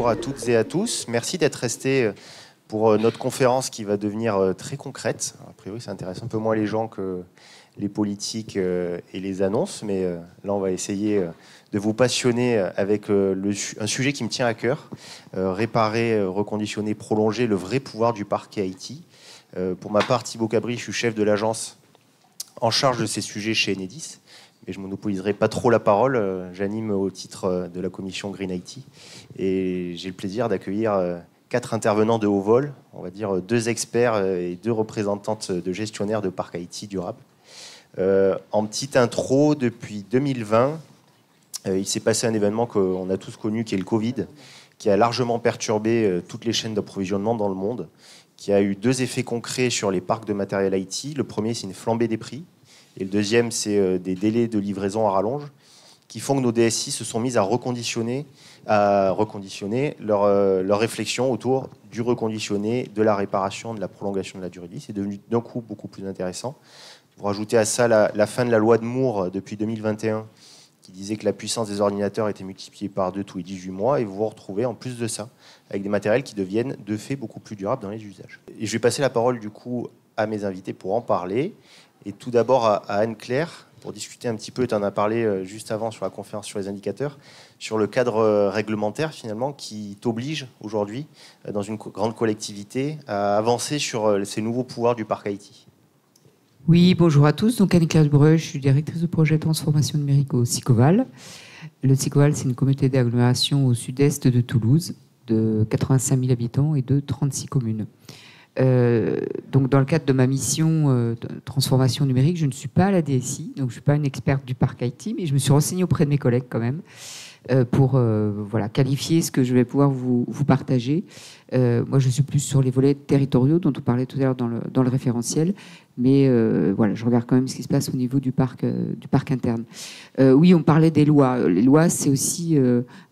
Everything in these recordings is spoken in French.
bonjour à toutes et à tous. Merci d'être restés pour notre conférence qui va devenir très concrète. A priori, ça intéresse un peu moins les gens que les politiques et les annonces, mais là, on va essayer de vous passionner avec un sujet qui me tient à cœur, réparer, reconditionner, prolonger le vrai pouvoir du parquet Haïti. Pour ma part, Thibaut Cabri, je suis chef de l'agence en charge de ces sujets chez Enedis. Et je ne monopoliserai pas trop la parole. J'anime au titre de la commission Green Haïti. Et j'ai le plaisir d'accueillir 4 intervenants de haut vol, on va dire 2 experts et 2 représentantes de gestionnaires de parcs Haïti durables. En petite intro, depuis 2020, il s'est passé un événement qu'on a tous connu, qui est le Covid, qui a largement perturbé toutes les chaînes d'approvisionnement dans le monde, qui a eu 2 effets concrets sur les parcs de matériel Haïti. Le premier, c'est une flambée des prix. Et le deuxième, c'est des délais de livraison à rallonge qui font que nos DSI se sont mis à reconditionner leur réflexion autour du reconditionné, de la réparation, de la prolongation de la durée de vie. C'est devenu d'un coup beaucoup plus intéressant. Vous rajoutez à ça la fin de la loi de Moore depuis 2021 qui disait que la puissance des ordinateurs était multipliée par 2 tous les 18 mois et vous vous retrouvez en plus de ça avec des matériels qui deviennent de fait beaucoup plus durables dans les usages. Et je vais passer la parole du coup à mes invités pour en parler. Et tout d'abord à Anne-Claire, pour discuter un petit peu, tu en as parlé juste avant sur la conférence sur les indicateurs, sur le cadre réglementaire finalement qui t'oblige aujourd'hui, dans une grande collectivité, à avancer sur ces nouveaux pouvoirs du parc Haïti. Oui, bonjour à tous. Donc Anne-Claire Dubreuil, je suis directrice de projet transformation numérique au SICOVAL. Le SICOVAL, c'est une communauté d'agglomération au sud-est de Toulouse, de 85 000 habitants et de 36 communes. Donc dans le cadre de ma mission de transformation numérique, je ne suis pas à la DSI, donc je ne suis pas une experte du parc Haïti, mais je me suis renseignée auprès de mes collègues quand même pour qualifier ce que je vais pouvoir vous partager. Moi, je suis plus sur les volets territoriaux dont on parlait tout à l'heure dans le référentiel, mais je regarde quand même ce qui se passe au niveau du parc interne. Oui, on parlait des lois. Les lois, c'est aussi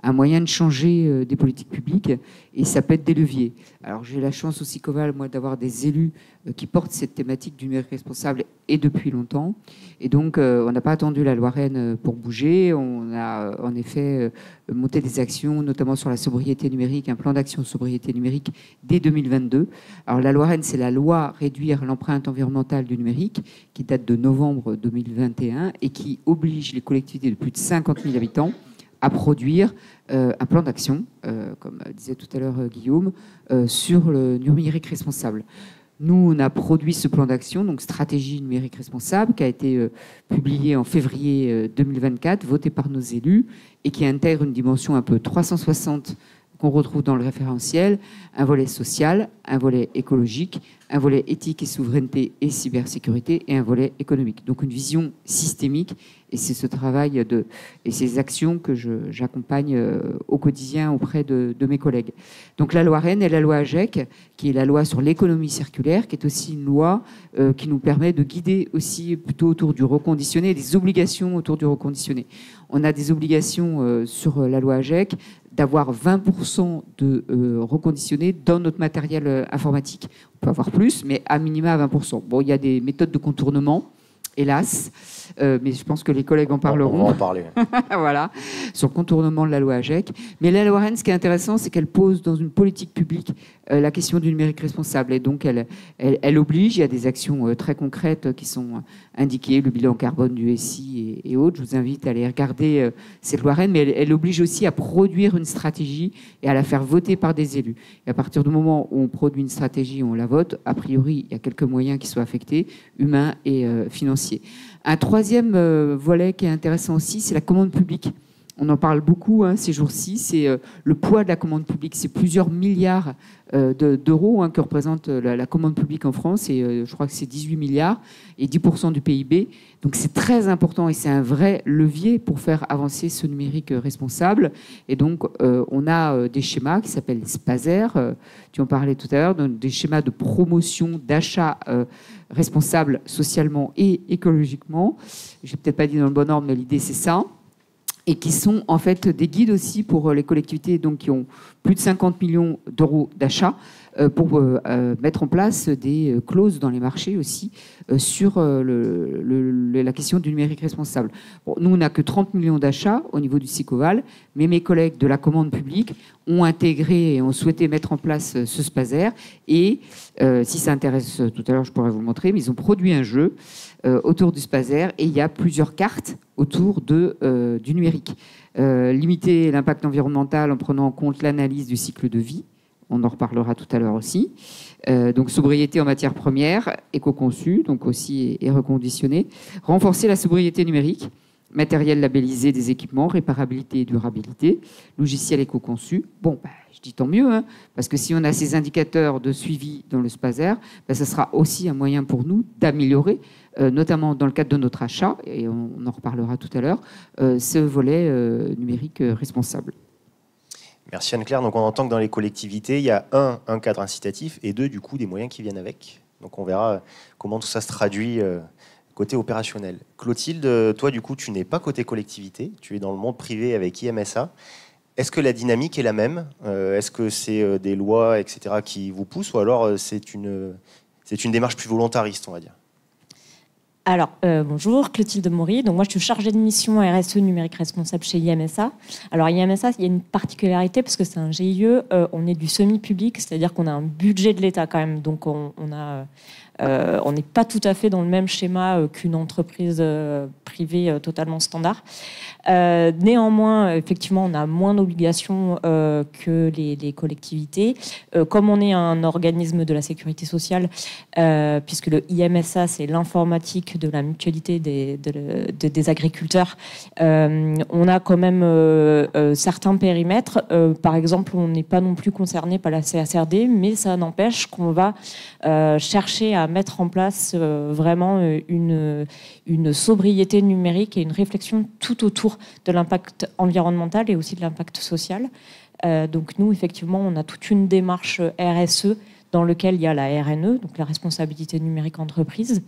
un moyen de changer des politiques publiques et ça peut être des leviers. Alors, j'ai la chance aussi, Coval, moi, d'avoir des élus qui portent cette thématique du numérique responsable et depuis longtemps. Et donc, on n'a pas attendu la loi Rennes pour bouger. On a en effet monté des actions, notamment sur la sobriété numérique, un plan d'action sobriété numérique dès 2022. Alors, la loi Rennes, c'est la loi réduire l'empreinte environnementale du numérique qui date de novembre 2021 et qui oblige les collectivités de plus de 50 000 habitants à produire un plan d'action, comme disait tout à l'heure Guillaume, sur le numérique responsable. Nous, on a produit ce plan d'action, donc stratégie numérique responsable, qui a été publié en février 2024, voté par nos élus, et qui intègre une dimension un peu 360 qu'on retrouve dans le référentiel, un volet social, un volet écologique, un volet éthique et souveraineté et cybersécurité, et un volet économique. Donc une vision systémique, et c'est ce travail et ces actions que j'accompagne au quotidien auprès de mes collègues. Donc la loi Rennes et la loi AGEC, qui est la loi sur l'économie circulaire, qui est aussi une loi qui nous permet de guider aussi plutôt autour du reconditionné, des obligations autour du reconditionné. On a des obligations sur la loi AGEC d'avoir 20% de reconditionnés dans notre matériel informatique. On peut avoir plus, mais à minima à 20%. Bon, il y a des méthodes de contournement, hélas, mais je pense que les collègues en parleront. On va en parler. Voilà, sur le contournement de la loi AGEC. Mais la loi Rennes, ce qui est intéressant, c'est qu'elle pose dans une politique publique la question du numérique responsable. Et donc, elle oblige, il y a des actions très concrètes qui sont indiquées, le bilan carbone du SI et autres. Je vous invite à aller regarder cette loi Rennes, mais elle oblige aussi à produire une stratégie et à la faire voter par des élus. Et à partir du moment où on produit une stratégie, on la vote, a priori, il y a quelques moyens qui sont affectés, humains et financiers. Un troisième volet qui est intéressant aussi, c'est la commande publique. On en parle beaucoup ces jours-ci, c'est le poids de la commande publique. C'est plusieurs milliards d'euros que représente la commande publique en France, et je crois que c'est 18 milliards et 10% du PIB. Donc c'est très important et c'est un vrai levier pour faire avancer ce numérique responsable. Et donc on a des schémas qui s'appellent SPASER, tu en parlais tout à l'heure, des schémas de promotion d'achat responsable socialement et écologiquement. Je n'ai peut-être pas dit dans le bon ordre, mais l'idée c'est ça. Et qui sont en fait des guides aussi pour les collectivités donc, qui ont plus de 50 millions d'euros d'achat pour mettre en place des clauses dans les marchés aussi sur la question du numérique responsable. Bon, nous, on n'a que 30 millions d'achats au niveau du SICOVAL, mais mes collègues de la commande publique ont intégré et ont souhaité mettre en place ce SPASER. Et si ça intéresse tout à l'heure, je pourrais vous le montrer, mais ils ont produit un jeu autour du SPASER et il y a plusieurs cartes autour du numérique. Limiter l'impact environnemental en prenant en compte l'analyse du cycle de vie. On en reparlera tout à l'heure aussi. Donc, sobriété en matières premières, éco-conçue, donc aussi et reconditionné. Renforcer la sobriété numérique, matériel labellisé des équipements, réparabilité et durabilité, logiciel éco-conçu. Bon, je dis tant mieux, hein, parce que si on a ces indicateurs de suivi dans le SPASER, ça sera aussi un moyen pour nous d'améliorer, notamment dans le cadre de notre achat, et on en reparlera tout à l'heure, ce volet numérique responsable. Merci Anne-Claire. Donc on entend que dans les collectivités, il y a un cadre incitatif et deux, du coup, des moyens qui viennent avec. Donc on verra comment tout ça se traduit côté opérationnel. Clotilde, toi, du coup, tu n'es pas côté collectivité, tu es dans le monde privé avec IMSA. Est-ce que la dynamique est la même ? Est-ce que c'est des lois, etc., qui vous poussent, ou alors c'est une démarche plus volontariste, on va dire ? Alors, bonjour, Clotilde Maury. Donc, moi, je suis chargée de mission RSE numérique responsable chez IMSA. Alors, IMSA, il y a une particularité parce que c'est un GIE, on est du semi-public, c'est-à-dire qu'on a un budget de l'État quand même. Donc, on n'est pas tout à fait dans le même schéma qu'une entreprise privée totalement standard. Néanmoins, effectivement, on a moins d'obligations que les collectivités. Comme on est un organisme de la sécurité sociale, puisque le IMSA, c'est l'informatique de la mutualité des agriculteurs, on a quand même certains périmètres. Par exemple, on n'est pas non plus concerné par la CSRD, mais ça n'empêche qu'on va chercher à mettre en place vraiment une sobriété numérique et une réflexion tout autour de l'impact environnemental et aussi de l'impact social. Donc nous, effectivement, on a toute une démarche RSE dans laquelle il y a la RNE, donc la responsabilité numérique entreprise,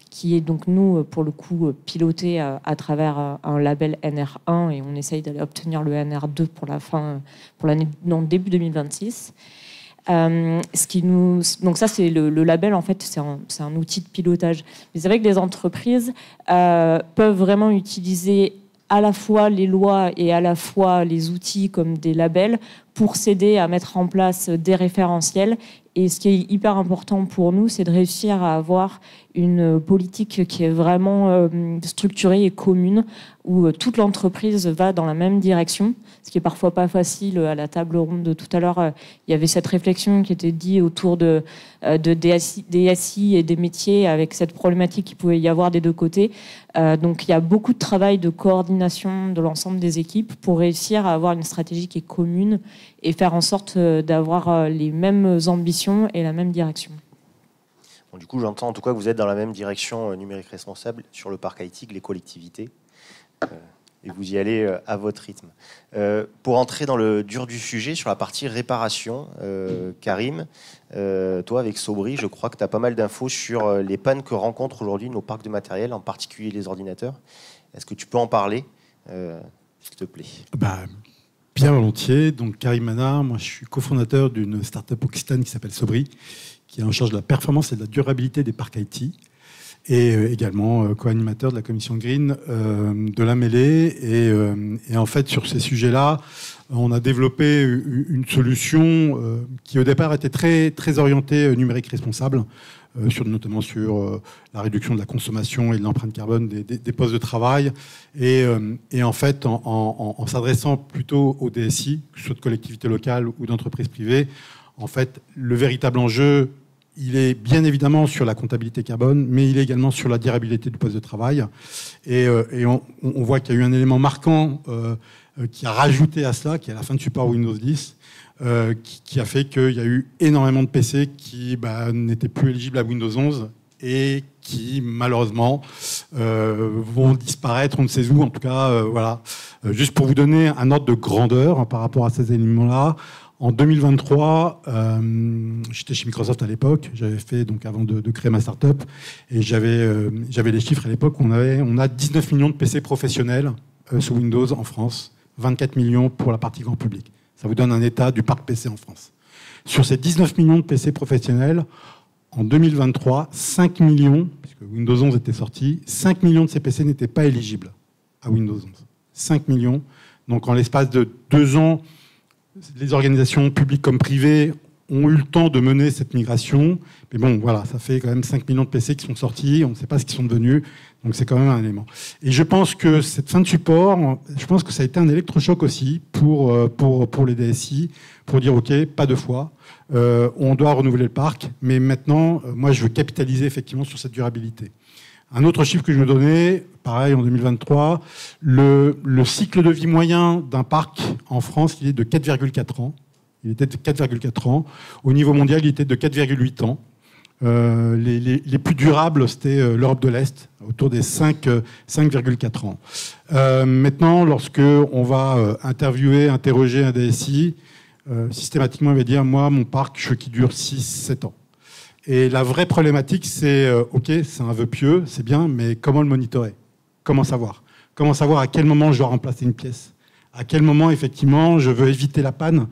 qui est donc, nous, pour le coup, pilotée à travers un label NR1 et on essaye d'aller obtenir le NR2 pour début 2026. Donc ça, c'est le label, en fait, c'est un outil de pilotage. Mais c'est vrai que les entreprises peuvent vraiment utiliser à la fois les lois et à la fois les outils comme des labels pour s'aider à mettre en place des référentiels. Et ce qui est hyper important pour nous, c'est de réussir à avoir une politique qui est vraiment structurée et commune, où toute l'entreprise va dans la même direction, ce qui est parfois pas facile. À la table ronde de tout à l'heure, il y avait cette réflexion qui était dite autour des SI et des métiers, avec cette problématique qu'il pouvait y avoir des deux côtés. Donc il y a beaucoup de travail de coordination de l'ensemble des équipes pour réussir à avoir une stratégie qui est commune et faire en sorte d'avoir les mêmes ambitions et la même direction. Bon, du coup, j'entends en tout cas que vous êtes dans la même direction numérique responsable sur le parc IT, les collectivités, et vous y allez à votre rythme. Pour entrer dans le dur du sujet, sur la partie réparation, Karim, toi avec Sobri, je crois que tu as pas mal d'infos sur les pannes que rencontrent aujourd'hui nos parcs de matériel, en particulier les ordinateurs. Est-ce que tu peux en parler, s'il te plaît ? Bien volontiers. Donc Karim Manar, moi je suis cofondateur d'une start-up occitane qui s'appelle Sobri, qui est en charge de la performance et de la durabilité des parcs IT, et également co-animateur de la commission Green de la mêlée. Et en fait, sur ces sujets-là, on a développé une solution qui au départ était très, très orientée numérique responsable, notamment sur la réduction de la consommation et de l'empreinte carbone des postes de travail. Et en fait, en s'adressant plutôt aux DSI, que ce soit de collectivités locales ou d'entreprises privées, en fait, le véritable enjeu, il est bien évidemment sur la comptabilité carbone, mais il est également sur la durabilité du poste de travail. Et on voit qu'il y a eu un élément marquant qui a rajouté à cela, qui est à la fin de support Windows 10, qui a fait qu'il y a eu énormément de PC qui n'étaient plus éligibles à Windows 11 et qui, malheureusement, vont disparaître, on ne sait où. En tout cas, voilà. Juste pour vous donner un ordre de grandeur par rapport à ces éléments-là, en 2023, j'étais chez Microsoft à l'époque, j'avais fait, donc avant de créer ma start-up, et j'avais les chiffres à l'époque, on a 19 millions de PC professionnels sous Windows en France, 24 millions pour la partie grand public. Ça vous donne un état du parc PC en France. Sur ces 19 millions de PC professionnels, en 2023, 5 millions, puisque Windows 11 était sorti, 5 millions de ces PC n'étaient pas éligibles à Windows 11. 5 millions. Donc en l'espace de 2 ans, les organisations publiques comme privées ont eu le temps de mener cette migration. Mais bon, voilà, ça fait quand même 5 millions de PC qui sont sortis. On ne sait pas ce qu'ils sont devenus. Donc c'est quand même un élément. Et je pense que cette fin de support, je pense que ça a été un électrochoc aussi pour les DSI, pour dire OK, pas deux fois. On doit renouveler le parc. Mais maintenant, moi, je veux capitaliser effectivement sur cette durabilité. Un autre chiffre que je veux donner, pareil en 2023, le cycle de vie moyen d'un parc en France, il est de 4,4 ans. Il était de 4,4 ans. Au niveau mondial, il était de 4,8 ans. Les plus durables, c'était l'Europe de l'Est, autour des 5,4 ans. Maintenant, lorsque on va interroger un DSI, systématiquement, il va dire, moi, mon parc, je veux qu'il dure 6-7 ans. Et la vraie problématique, c'est, OK, c'est un vœu pieux, c'est bien, mais comment le monitorer? Comment savoir? Comment savoir à quel moment je dois remplacer une pièce? À quel moment, effectivement, je veux éviter la panne?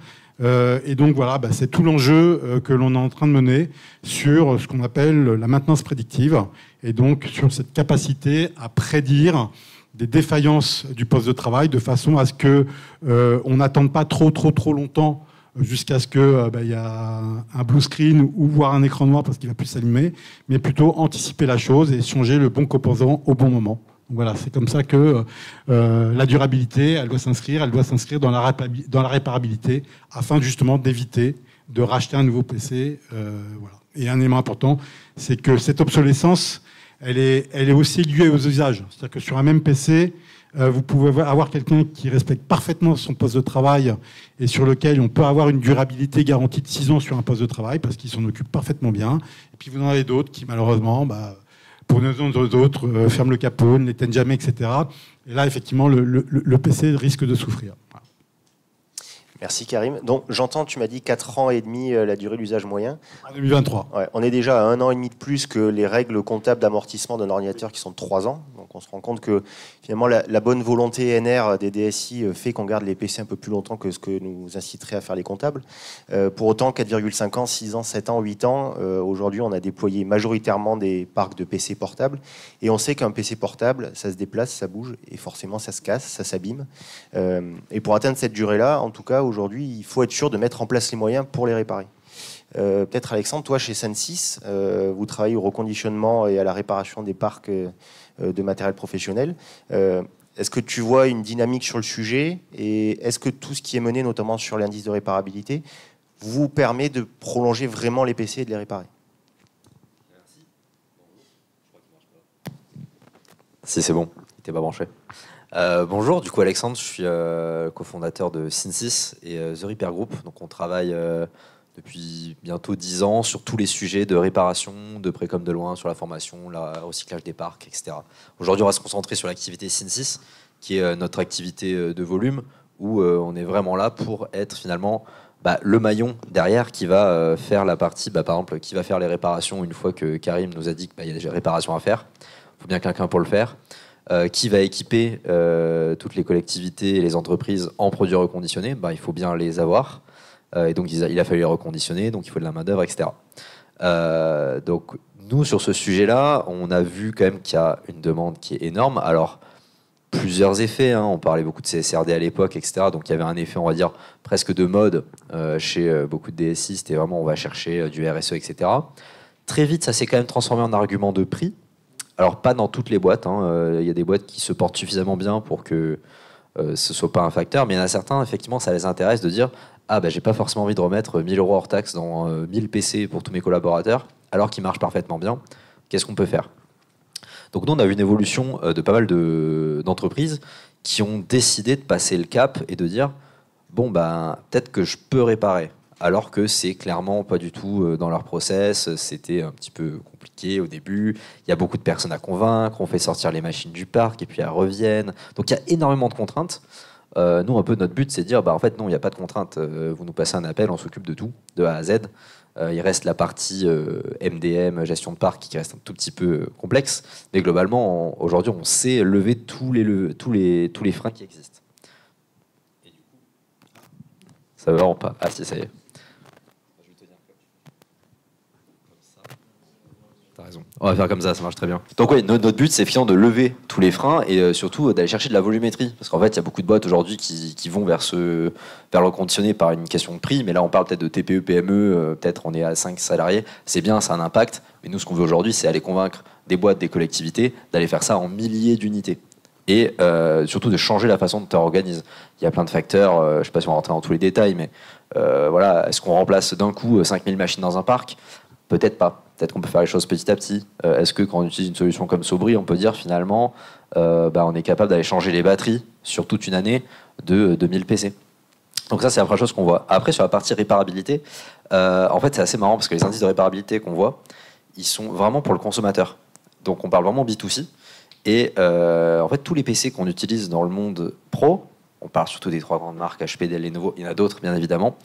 Et donc, voilà, c'est tout l'enjeu que l'on est en train de mener sur ce qu'on appelle la maintenance prédictive, et donc sur cette capacité à prédire des défaillances du poste de travail de façon à ce qu'on n'attende pas trop longtemps jusqu'à ce qu'il y a un blue screen ou voir un écran noir parce qu'il ne va plus s'allumer, mais plutôt anticiper la chose et changer le bon composant au bon moment. Donc voilà, c'est comme ça que la durabilité, elle doit s'inscrire dans la réparabilité afin justement d'éviter de racheter un nouveau PC. Voilà. Et un élément important, c'est que cette obsolescence, elle est aussi liée aux usages. C'est-à-dire que sur un même PC, vous pouvez avoir quelqu'un qui respecte parfaitement son poste de travail et sur lequel on peut avoir une durabilité garantie de 6 ans sur un poste de travail parce qu'il s'en occupe parfaitement bien. Et puis vous en avez d'autres qui, malheureusement, pour une raison ou d'autres, ferment le capot, ne l'éteignent jamais, etc. Et là, effectivement, le PC risque de souffrir. Voilà. Merci Karim. Donc j'entends, tu m'as dit 4 ans et demi la durée d'usage moyen. En 2023. Ouais, on est déjà à 1 an et demi de plus que les règles comptables d'amortissement d'un ordinateur qui sont de 3 ans. Donc on se rend compte que finalement la bonne volonté NR des DSI fait qu'on garde les PC un peu plus longtemps que ce que nous inciterait à faire les comptables. Pour autant, 4,5 ans, 6 ans, 7 ans, 8 ans, aujourd'hui on a déployé majoritairement des parcs de PC portables. Et on sait qu'un PC portable, ça se déplace, ça bouge, et forcément ça se casse, ça s'abîme. Et pour atteindre cette durée-là, en tout cas, aujourd'hui, il faut être sûr de mettre en place les moyens pour les réparer. Peut-être Alexandre, toi chez Censys, vous travaillez au reconditionnement et à la réparation des parcs de matériel professionnel. Est-ce que tu vois une dynamique sur le sujet et est-ce que tout ce qui est mené, notamment sur l'indice de réparabilité, vous permet de prolonger vraiment les PC et de les réparer? Si c'est bon, il n'était pas branché. Bonjour, du coup Alexandre, je suis cofondateur de Censys et The Repair Group. Donc on travaille depuis bientôt 10 ans sur tous les sujets de réparation, de près comme de loin, sur la formation, le recyclage des parcs, etc. Aujourd'hui, on va se concentrer sur l'activité Censys, qui est notre activité de volume, où on est vraiment là pour être finalement le maillon derrière qui va faire la partie, par exemple, qui va faire les réparations une fois que Karim nous a dit qu'il y a des réparations à faire. Il faut bien quelqu'un pour le faire. Qui va équiper toutes les collectivités et les entreprises en produits reconditionnés, il faut bien les avoir. Et donc, il a fallu les reconditionner, donc il faut de la main-d'œuvre, etc. Donc, nous, sur ce sujet-là, on a vu quand même qu'il y a une demande qui est énorme. Alors, plusieurs effets, on parlait beaucoup de CSRD à l'époque, etc. Donc, il y avait un effet, on va dire, presque de mode chez beaucoup de DSI. C'était vraiment, on va chercher du RSE, etc. Très vite, ça s'est quand même transformé en argument de prix. Alors, pas dans toutes les boîtes. Il y a des boîtes qui se portent suffisamment bien pour que ce ne soit pas un facteur. Mais il y en a certains, effectivement, ça les intéresse de dire « Ah, j'ai pas forcément envie de remettre 1 000 € hors taxe dans 1000 PC pour tous mes collaborateurs, alors qu'ils marchent parfaitement bien. Qu'est-ce qu'on peut faire ?» Donc, nous, on a vu une évolution de pas mal d'entreprises qui ont décidé de passer le cap et de dire « Bon, peut-être que je peux réparer. » Alors que c'est clairement pas du tout dans leur process. C'était un petit peu compliqué au début. Il y a beaucoup de personnes à convaincre. On fait sortir les machines du parc et puis elles reviennent. Donc il y a énormément de contraintes. Nous, un peu notre but, c'est de dire en fait, non, il n'y a pas de contraintes. Vous nous passez un appel, on s'occupe de tout, de A à Z. Il reste la partie MDM, gestion de parc, qui reste un tout petit peu complexe. Mais globalement, aujourd'hui, on sait lever tous les freins qui existent. Et du coup, ça ne va vraiment pas. Ah si, ça y est. raison. On va faire comme ça marche très bien. Donc oui, notre but, c'est finalement de lever tous les freins et surtout d'aller chercher de la volumétrie. Parce qu'en fait, il y a beaucoup de boîtes aujourd'hui qui vont vers le reconditionné par une question de prix. Mais là, on parle peut-être de TPE, PME, peut-être on est à 5 salariés. C'est bien, ça a un impact. Mais nous, ce qu'on veut aujourd'hui, c'est aller convaincre des boîtes, des collectivités, d'aller faire ça en milliers d'unités. Et surtout de changer la façon dont tu organises. Il y a plein de facteurs, je ne sais pas si on va rentrer dans tous les détails, mais voilà, est-ce qu'on remplace d'un coup 5000 machines dans un parc ? Peut-être pas. Peut-être qu'on peut faire les choses petit à petit. Est-ce que quand on utilise une solution comme Sobri, on peut dire finalement, on est capable d'aller changer les batteries sur toute une année de 2000 PC. Donc ça, c'est la première chose qu'on voit. Après, sur la partie réparabilité, en fait, c'est assez marrant parce que les indices de réparabilité qu'on voit, ils sont vraiment pour le consommateur. Donc on parle vraiment B2C. Et en fait, tous les PC qu'on utilise dans le monde pro, on parle surtout des 3 grandes marques, HP, Dell, Lenovo, il y en a d'autres bien évidemment,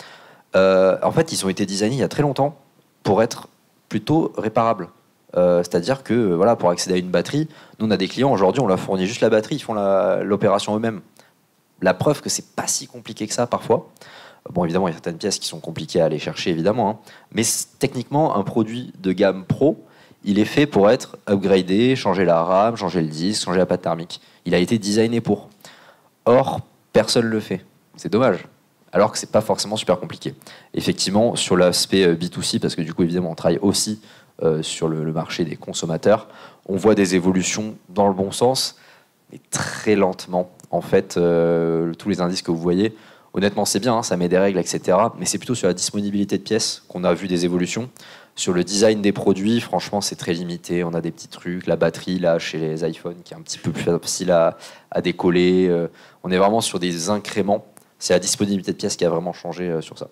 en fait, ils ont été designés il y a très longtemps pour être plutôt réparables. C'est-à-dire que voilà, pour accéder à une batterie, nous on a des clients, aujourd'hui on leur fournit juste la batterie, ils font l'opération eux-mêmes. La preuve que c'est pas si compliqué que ça parfois. Bon, évidemment, il y a certaines pièces qui sont compliquées à aller chercher, évidemment, hein. Mais techniquement, un produit de gamme pro, il est fait pour être upgradé, changer la RAM, changer le disque, changer la pâte thermique. Il a été designé pour. Or, personne ne le fait. C'est dommage. Alors que c'est pas forcément super compliqué. Effectivement, sur l'aspect B2C, parce que du coup, évidemment, on travaille aussi sur le marché des consommateurs, on voit des évolutions dans le bon sens, mais très lentement. En fait, tous les indices que vous voyez, honnêtement, c'est bien, hein, ça met des règles, etc. Mais c'est plutôt sur la disponibilité de pièces qu'on a vu des évolutions. Sur le design des produits, franchement, c'est très limité. On a des petits trucs, la batterie, là, chez les iPhones, qui est un petit peu plus facile à décoller. On est vraiment sur des incréments. C'est la disponibilité de pièces qui a vraiment changé sur ça.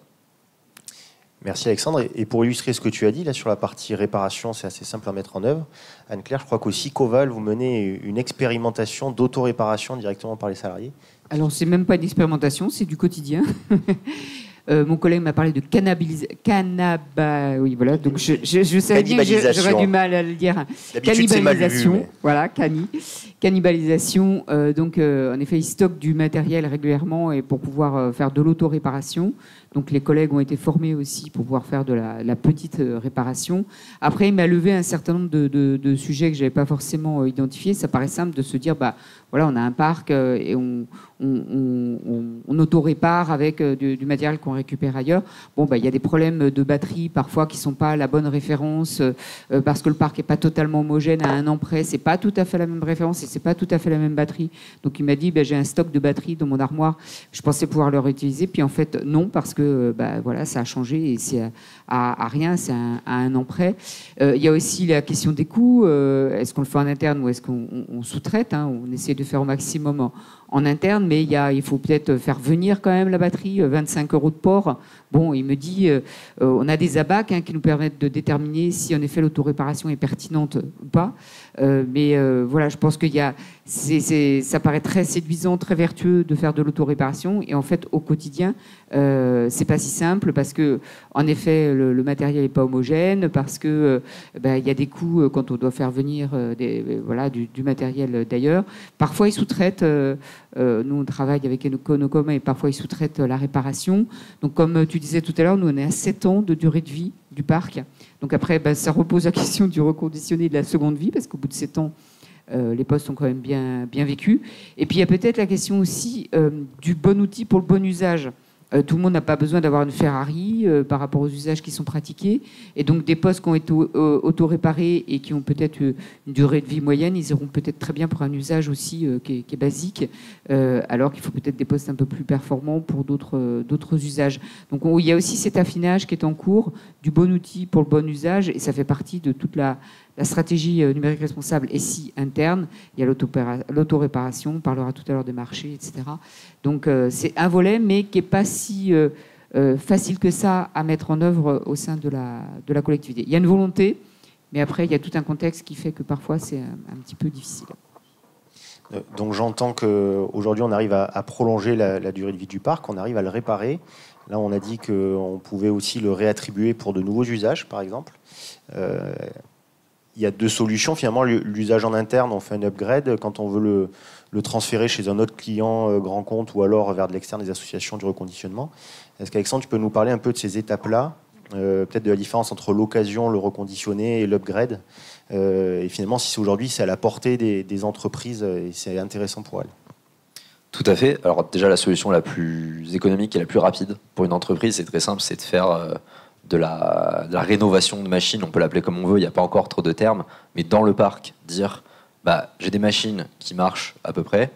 Merci Alexandre. Et pour illustrer ce que tu as dit là sur la partie réparation, c'est assez simple à mettre en œuvre. Anne-Claire, je crois qu'au Sicoval, vous menez une expérimentation d'auto-réparation directement par les salariés. Alors, c'est même pas une expérimentation, c'est du quotidien. Mon collègue m'a parlé de oui, voilà. Donc je savais bien que j'aurais du mal à le dire. Cannibalisation, voilà, cannibalisation. Donc, en effet, ils stockent du matériel régulièrement et pour pouvoir faire de l'auto-réparation. Donc, les collègues ont été formés aussi pour pouvoir faire de la petite réparation. Après, il m'a levé un certain nombre de sujets que je n'avais pas forcément identifiés. Ça paraît simple de se dire, voilà, on a un parc et on auto-répare avec du matériel qu'on récupère ailleurs. Bon, il y a des problèmes de batterie parfois qui ne sont pas la bonne référence parce que le parc n'est pas totalement homogène à un an près. C'est pas tout à fait la même référence et c'est pas tout à fait la même batterie. Donc, il m'a dit, j'ai un stock de batteries dans mon armoire. Je pensais pouvoir le réutiliser. Puis en fait, non, parce que voilà, ça a changé et c'est à rien, c'est à un an près. Il y a aussi la question des coûts. Est-ce qu'on le fait en interne ou est-ce qu'on sous-traite, hein? On essaie de faire au maximum en interne, mais il faut peut-être faire venir quand même la batterie, 25 € de port. Bon, il me dit, on a des abacs qui nous permettent de déterminer si en effet l'autoréparation est pertinente ou pas. Mais voilà, je pense que ça paraît très séduisant, très vertueux de faire de l'autoréparation. Et en fait, au quotidien, c'est pas si simple parce que, en effet, le matériel n'est pas homogène, parce que il y a des coûts quand on doit faire venir du matériel d'ailleurs. Parfois, ils sous-traitent. Nous, on travaille avec Econocom et parfois ils sous-traitent la réparation. Donc, comme tu disais tout à l'heure, nous, on est à 7 ans de durée de vie du parc. Donc après, ça repose la question du reconditionné de la seconde vie, parce qu'au bout de 7 ans, les postes sont quand même bien vécus. Et puis, il y a peut-être la question aussi du bon outil pour le bon usage. Tout le monde n'a pas besoin d'avoir une Ferrari par rapport aux usages qui sont pratiqués. Et donc, des postes qui ont été auto-réparés et qui ont peut-être une durée de vie moyenne, ils iront peut-être très bien pour un usage aussi qui est basique, alors qu'il faut peut-être des postes un peu plus performants pour d'autres usages. Donc, il y a aussi cet affinage qui est en cours du bon outil pour le bon usage, et ça fait partie de toute la stratégie numérique responsable SI interne. Il y a l'auto-réparation, on parlera tout à l'heure des marchés, etc. Donc c'est un volet, mais qui n'est pas si facile que ça à mettre en œuvre au sein de la collectivité. Il y a une volonté, mais après, il y a tout un contexte qui fait que parfois, c'est un petit peu difficile. Donc j'entends qu'aujourd'hui, on arrive à prolonger la durée de vie du parc, on arrive à le réparer. Là, on a dit qu'on pouvait aussi le réattribuer pour de nouveaux usages, par exemple. Il y a 2 solutions. Finalement, l'usage en interne, on fait un upgrade. Quand on veut le transférer chez un autre client grand compte ou alors vers de l'externe, des associations du reconditionnement. Est-ce qu'Alexandre, tu peux nous parler un peu de ces étapes-là peut-être de la différence entre l'occasion, le reconditionné et l'upgrade. Et finalement, si c'est aujourd'hui, c'est à la portée des entreprises et c'est intéressant pour elles. Tout à fait. Alors déjà, la solution la plus économique et la plus rapide pour une entreprise, c'est très simple, c'est de faire de la rénovation de machines. On peut l'appeler comme on veut, il n'y a pas encore trop de termes. Mais dans le parc, dire, j'ai des machines qui marchent à peu près.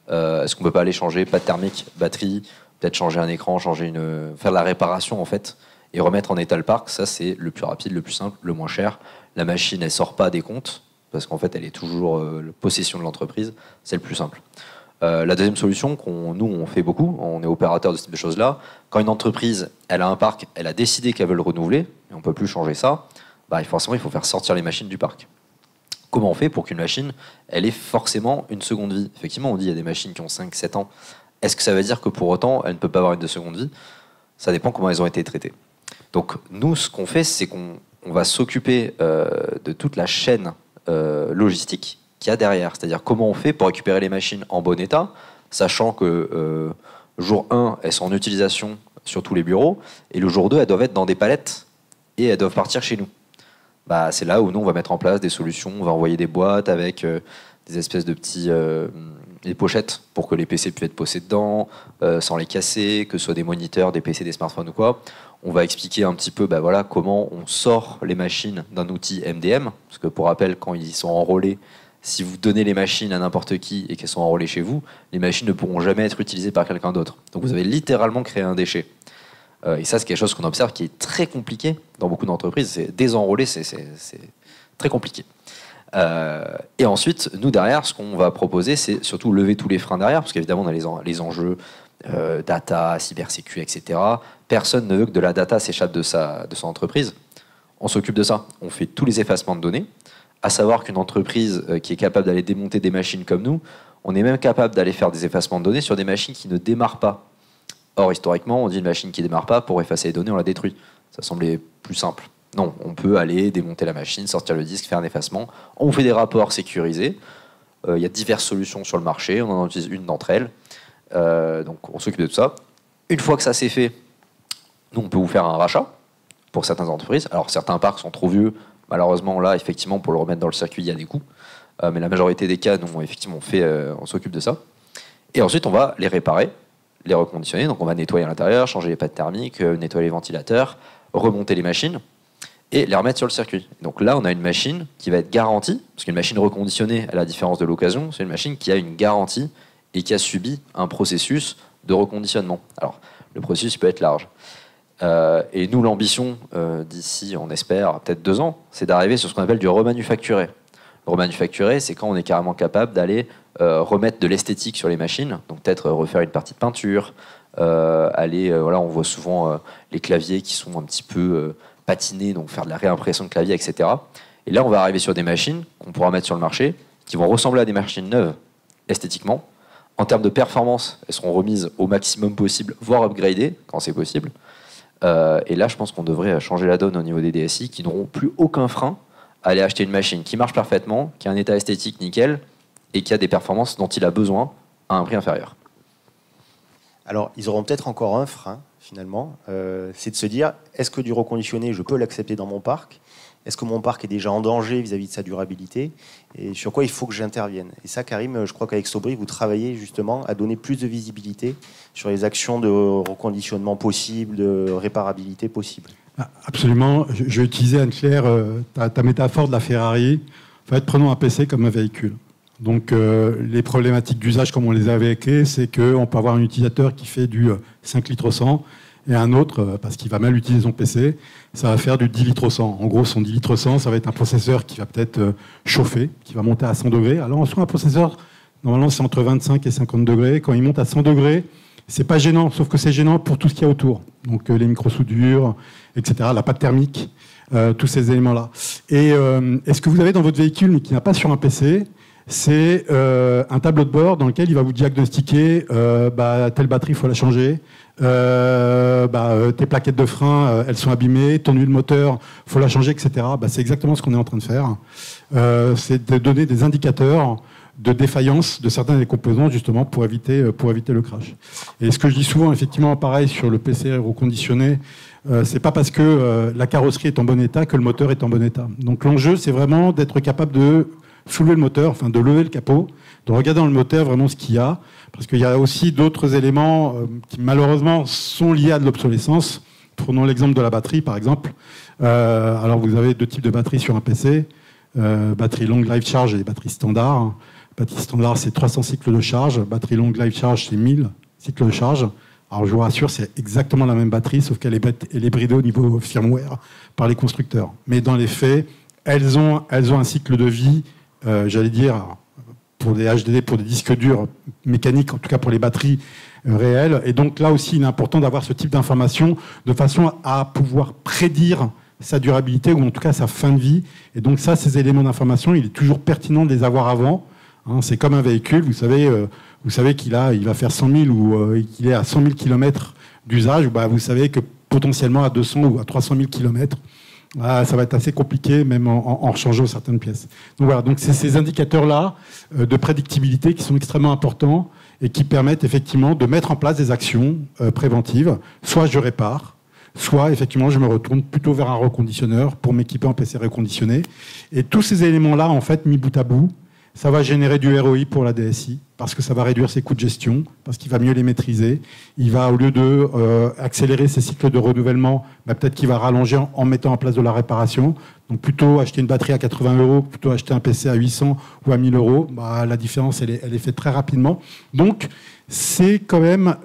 Est-ce qu'on ne peut pas aller changer pâte thermique, batterie, peut-être changer un écran, faire de la réparation en fait, et remettre en état le parc. Ça, c'est le plus rapide, le plus simple, le moins cher. La machine, elle ne sort pas des comptes, parce qu'en fait, elle est toujours possession de l'entreprise. C'est le plus simple. La deuxième solution, nous, on fait beaucoup, on est opérateur de ces choses-là. Quand une entreprise, elle a un parc, elle a décidé qu'elle veut le renouveler, et on ne peut plus changer ça, forcément, il faut faire sortir les machines du parc. Comment on fait pour qu'une machine, elle ait forcément une seconde vie? Effectivement, on dit qu'il y a des machines qui ont 5-7 ans. Est-ce que ça veut dire que pour autant, elle ne peut pas avoir une seconde vie? Ça dépend comment elles ont été traitées. Donc, nous, ce qu'on fait, c'est qu'on va s'occuper de toute la chaîne logistique qu'il y a derrière. C'est-à-dire comment on fait pour récupérer les machines en bon état, sachant que jour 1, elles sont en utilisation sur tous les bureaux, et le jour 2, elles doivent être dans des palettes et elles doivent partir chez nous. C'est là où nous, on va mettre en place des solutions. On va envoyer des boîtes avec des espèces de petits des pochettes pour que les PC puissent être posés dedans, sans les casser, que ce soit des moniteurs, des PC, des smartphones ou quoi. On va expliquer un petit peu comment on sort les machines d'un outil MDM. Parce que pour rappel, quand ils sont enrôlés, si vous donnez les machines à n'importe qui et qu'elles sont enrôlées chez vous, les machines ne pourront jamais être utilisées par quelqu'un d'autre. Donc vous avez littéralement créé un déchet. Et ça, c'est quelque chose qu'on observe qui est très compliqué dans beaucoup d'entreprises. C'est désenrôler, c'est très compliqué. Et ensuite, nous, derrière, ce qu'on va proposer, c'est surtout lever tous les freins derrière, parce qu'évidemment, on a les enjeux data, cybersécu, etc. Personne ne veut que de la data s'échappe de son entreprise. On s'occupe de ça. On fait tous les effacements de données, à savoir qu'une entreprise qui est capable d'aller démonter des machines comme nous, on est même capable d'aller faire des effacements de données sur des machines qui ne démarrent pas. Or, historiquement, on dit une machine qui ne démarre pas, pour effacer les données, on la détruit. Ça semblait plus simple. Non, on peut aller démonter la machine, sortir le disque, faire un effacement. On fait des rapports sécurisés. Il y a diverses solutions sur le marché. On en utilise une d'entre elles. Donc, on s'occupe de tout ça. Une fois que ça c'est fait, nous, on peut vous faire un rachat pour certaines entreprises. Alors, certains parcs sont trop vieux. Malheureusement, là, effectivement, pour le remettre dans le circuit, il y a des coûts. Mais la majorité des cas, nous, effectivement, on s'occupe de ça. Et ensuite, on va les réparer, les reconditionner. Donc, on va nettoyer à l'intérieur, changer les pâtes thermiques, nettoyer les ventilateurs, remonter les machines et les remettre sur le circuit. Donc là, on a une machine qui va être garantie, parce qu'une machine reconditionnée, à la différence de l'occasion, c'est une machine qui a une garantie et qui a subi un processus de reconditionnement. Alors, le processus peut être large. Et nous, l'ambition, d'ici, on espère, peut-être 2 ans, c'est d'arriver sur ce qu'on appelle du remanufacturé. Le remanufacturé, c'est quand on est carrément capable d'aller remettre de l'esthétique sur les machines, donc peut-être refaire une partie de peinture, on voit souvent les claviers qui sont un petit peu patinés, donc faire de la réimpression de clavier, etc. Et là, on va arriver sur des machines qu'on pourra mettre sur le marché, qui vont ressembler à des machines neuves esthétiquement. En termes de performance, elles seront remises au maximum possible, voire upgradées quand c'est possible. Et là, je pense qu'on devrait changer la donne au niveau des DSI, qui n'auront plus aucun frein à aller acheter une machine qui marche parfaitement, qui a un état esthétique nickel, et qui a des performances dont il a besoin à un prix inférieur. Alors, ils auront peut-être encore un frein, finalement, c'est de se dire, est-ce que du reconditionné, je peux l'accepter dans mon parc? Est-ce que mon parc est déjà en danger vis-à-vis de sa durabilité? Et sur quoi il faut que j'intervienne? Et ça, Karim, je crois qu'avec Sobri, vous travaillez justement à donner plus de visibilité sur les actions de reconditionnement possibles, de réparabilité possible. Absolument. Je vais utiliser, Anne-Claire, ta métaphore de la Ferrari. En fait, prenons un PC comme un véhicule. Donc, les problématiques d'usage, comme on les avait évoquées, c'est qu'on peut avoir un utilisateur qui fait du 5 litres au 100 et un autre, parce qu'il va mal utiliser son PC, ça va faire du 10 litres au 100. En gros, son 10 litres au 100, ça va être un processeur qui va peut-être chauffer, qui va monter à 100 degrés. Alors, en soi, un processeur, normalement, c'est entre 25 et 50 degrés. Quand il monte à 100 degrés, c'est pas gênant, sauf que c'est gênant pour tout ce qu'il y a autour. Donc, les microsoudures, etc., la pâte thermique, tous ces éléments-là. Et ce que vous avez dans votre véhicule, mais qui n'a pas sur un PC, c'est un tableau de bord dans lequel il va vous diagnostiquer telle batterie, il faut la changer, tes plaquettes de frein, elles sont abîmées, ton huile moteur, il faut la changer, etc. C'est exactement ce qu'on est en train de faire. C'est de donner des indicateurs de défaillance de certains des composants, justement, pour éviter le crash. Et ce que je dis souvent, effectivement, pareil, sur le PC reconditionné, c'est pas parce que la carrosserie est en bon état que le moteur est en bon état. Donc l'enjeu, c'est vraiment d'être capable de soulever le moteur, enfin de lever le capot, de regarder dans le moteur vraiment ce qu'il y a, parce qu'il y a aussi d'autres éléments qui malheureusement sont liés à de l'obsolescence. Prenons l'exemple de la batterie, par exemple. Alors vous avez 2 types de batteries sur un PC, batterie long life charge et batterie standard. Batterie standard, c'est 300 cycles de charge. Batterie long life charge, c'est 1000 cycles de charge. Alors je vous rassure, c'est exactement la même batterie, sauf qu'elle est bridée au niveau firmware par les constructeurs. Mais dans les faits, elles ont un cycle de vie, j'allais dire, pour des HDD, pour des disques durs mécaniques, en tout cas pour les batteries réelles. Et donc là aussi, il est important d'avoir ce type d'information de façon à pouvoir prédire sa durabilité ou en tout cas sa fin de vie. Et donc ça, ces éléments d'information, il est toujours pertinent de les avoir avant. Hein, c'est comme un véhicule, vous savez qu'il va faire 100 000 ou qu'il est à 100 000 km d'usage. Bah, vous savez que potentiellement à 200 ou à 300 000 km, ça va être assez compliqué, même en rechangeant certaines pièces. Donc voilà, donc c'est ces indicateurs-là de prédictibilité qui sont extrêmement importants et qui permettent effectivement de mettre en place des actions préventives. Soit je répare, soit effectivement je me retourne plutôt vers un reconditionneur pour m'équiper en PC reconditionné. Et tous ces éléments-là, en fait, mis bout à bout, ça va générer du ROI pour la DSI, parce que ça va réduire ses coûts de gestion, parce qu'il va mieux les maîtriser. Il va, au lieu de accélérer ses cycles de renouvellement, peut-être qu'il va rallonger en mettant en place de la réparation. Donc plutôt acheter une batterie à 80 €, plutôt acheter un PC à 800 ou à 1000 €, la différence, elle est faite très rapidement. Donc c'est quand même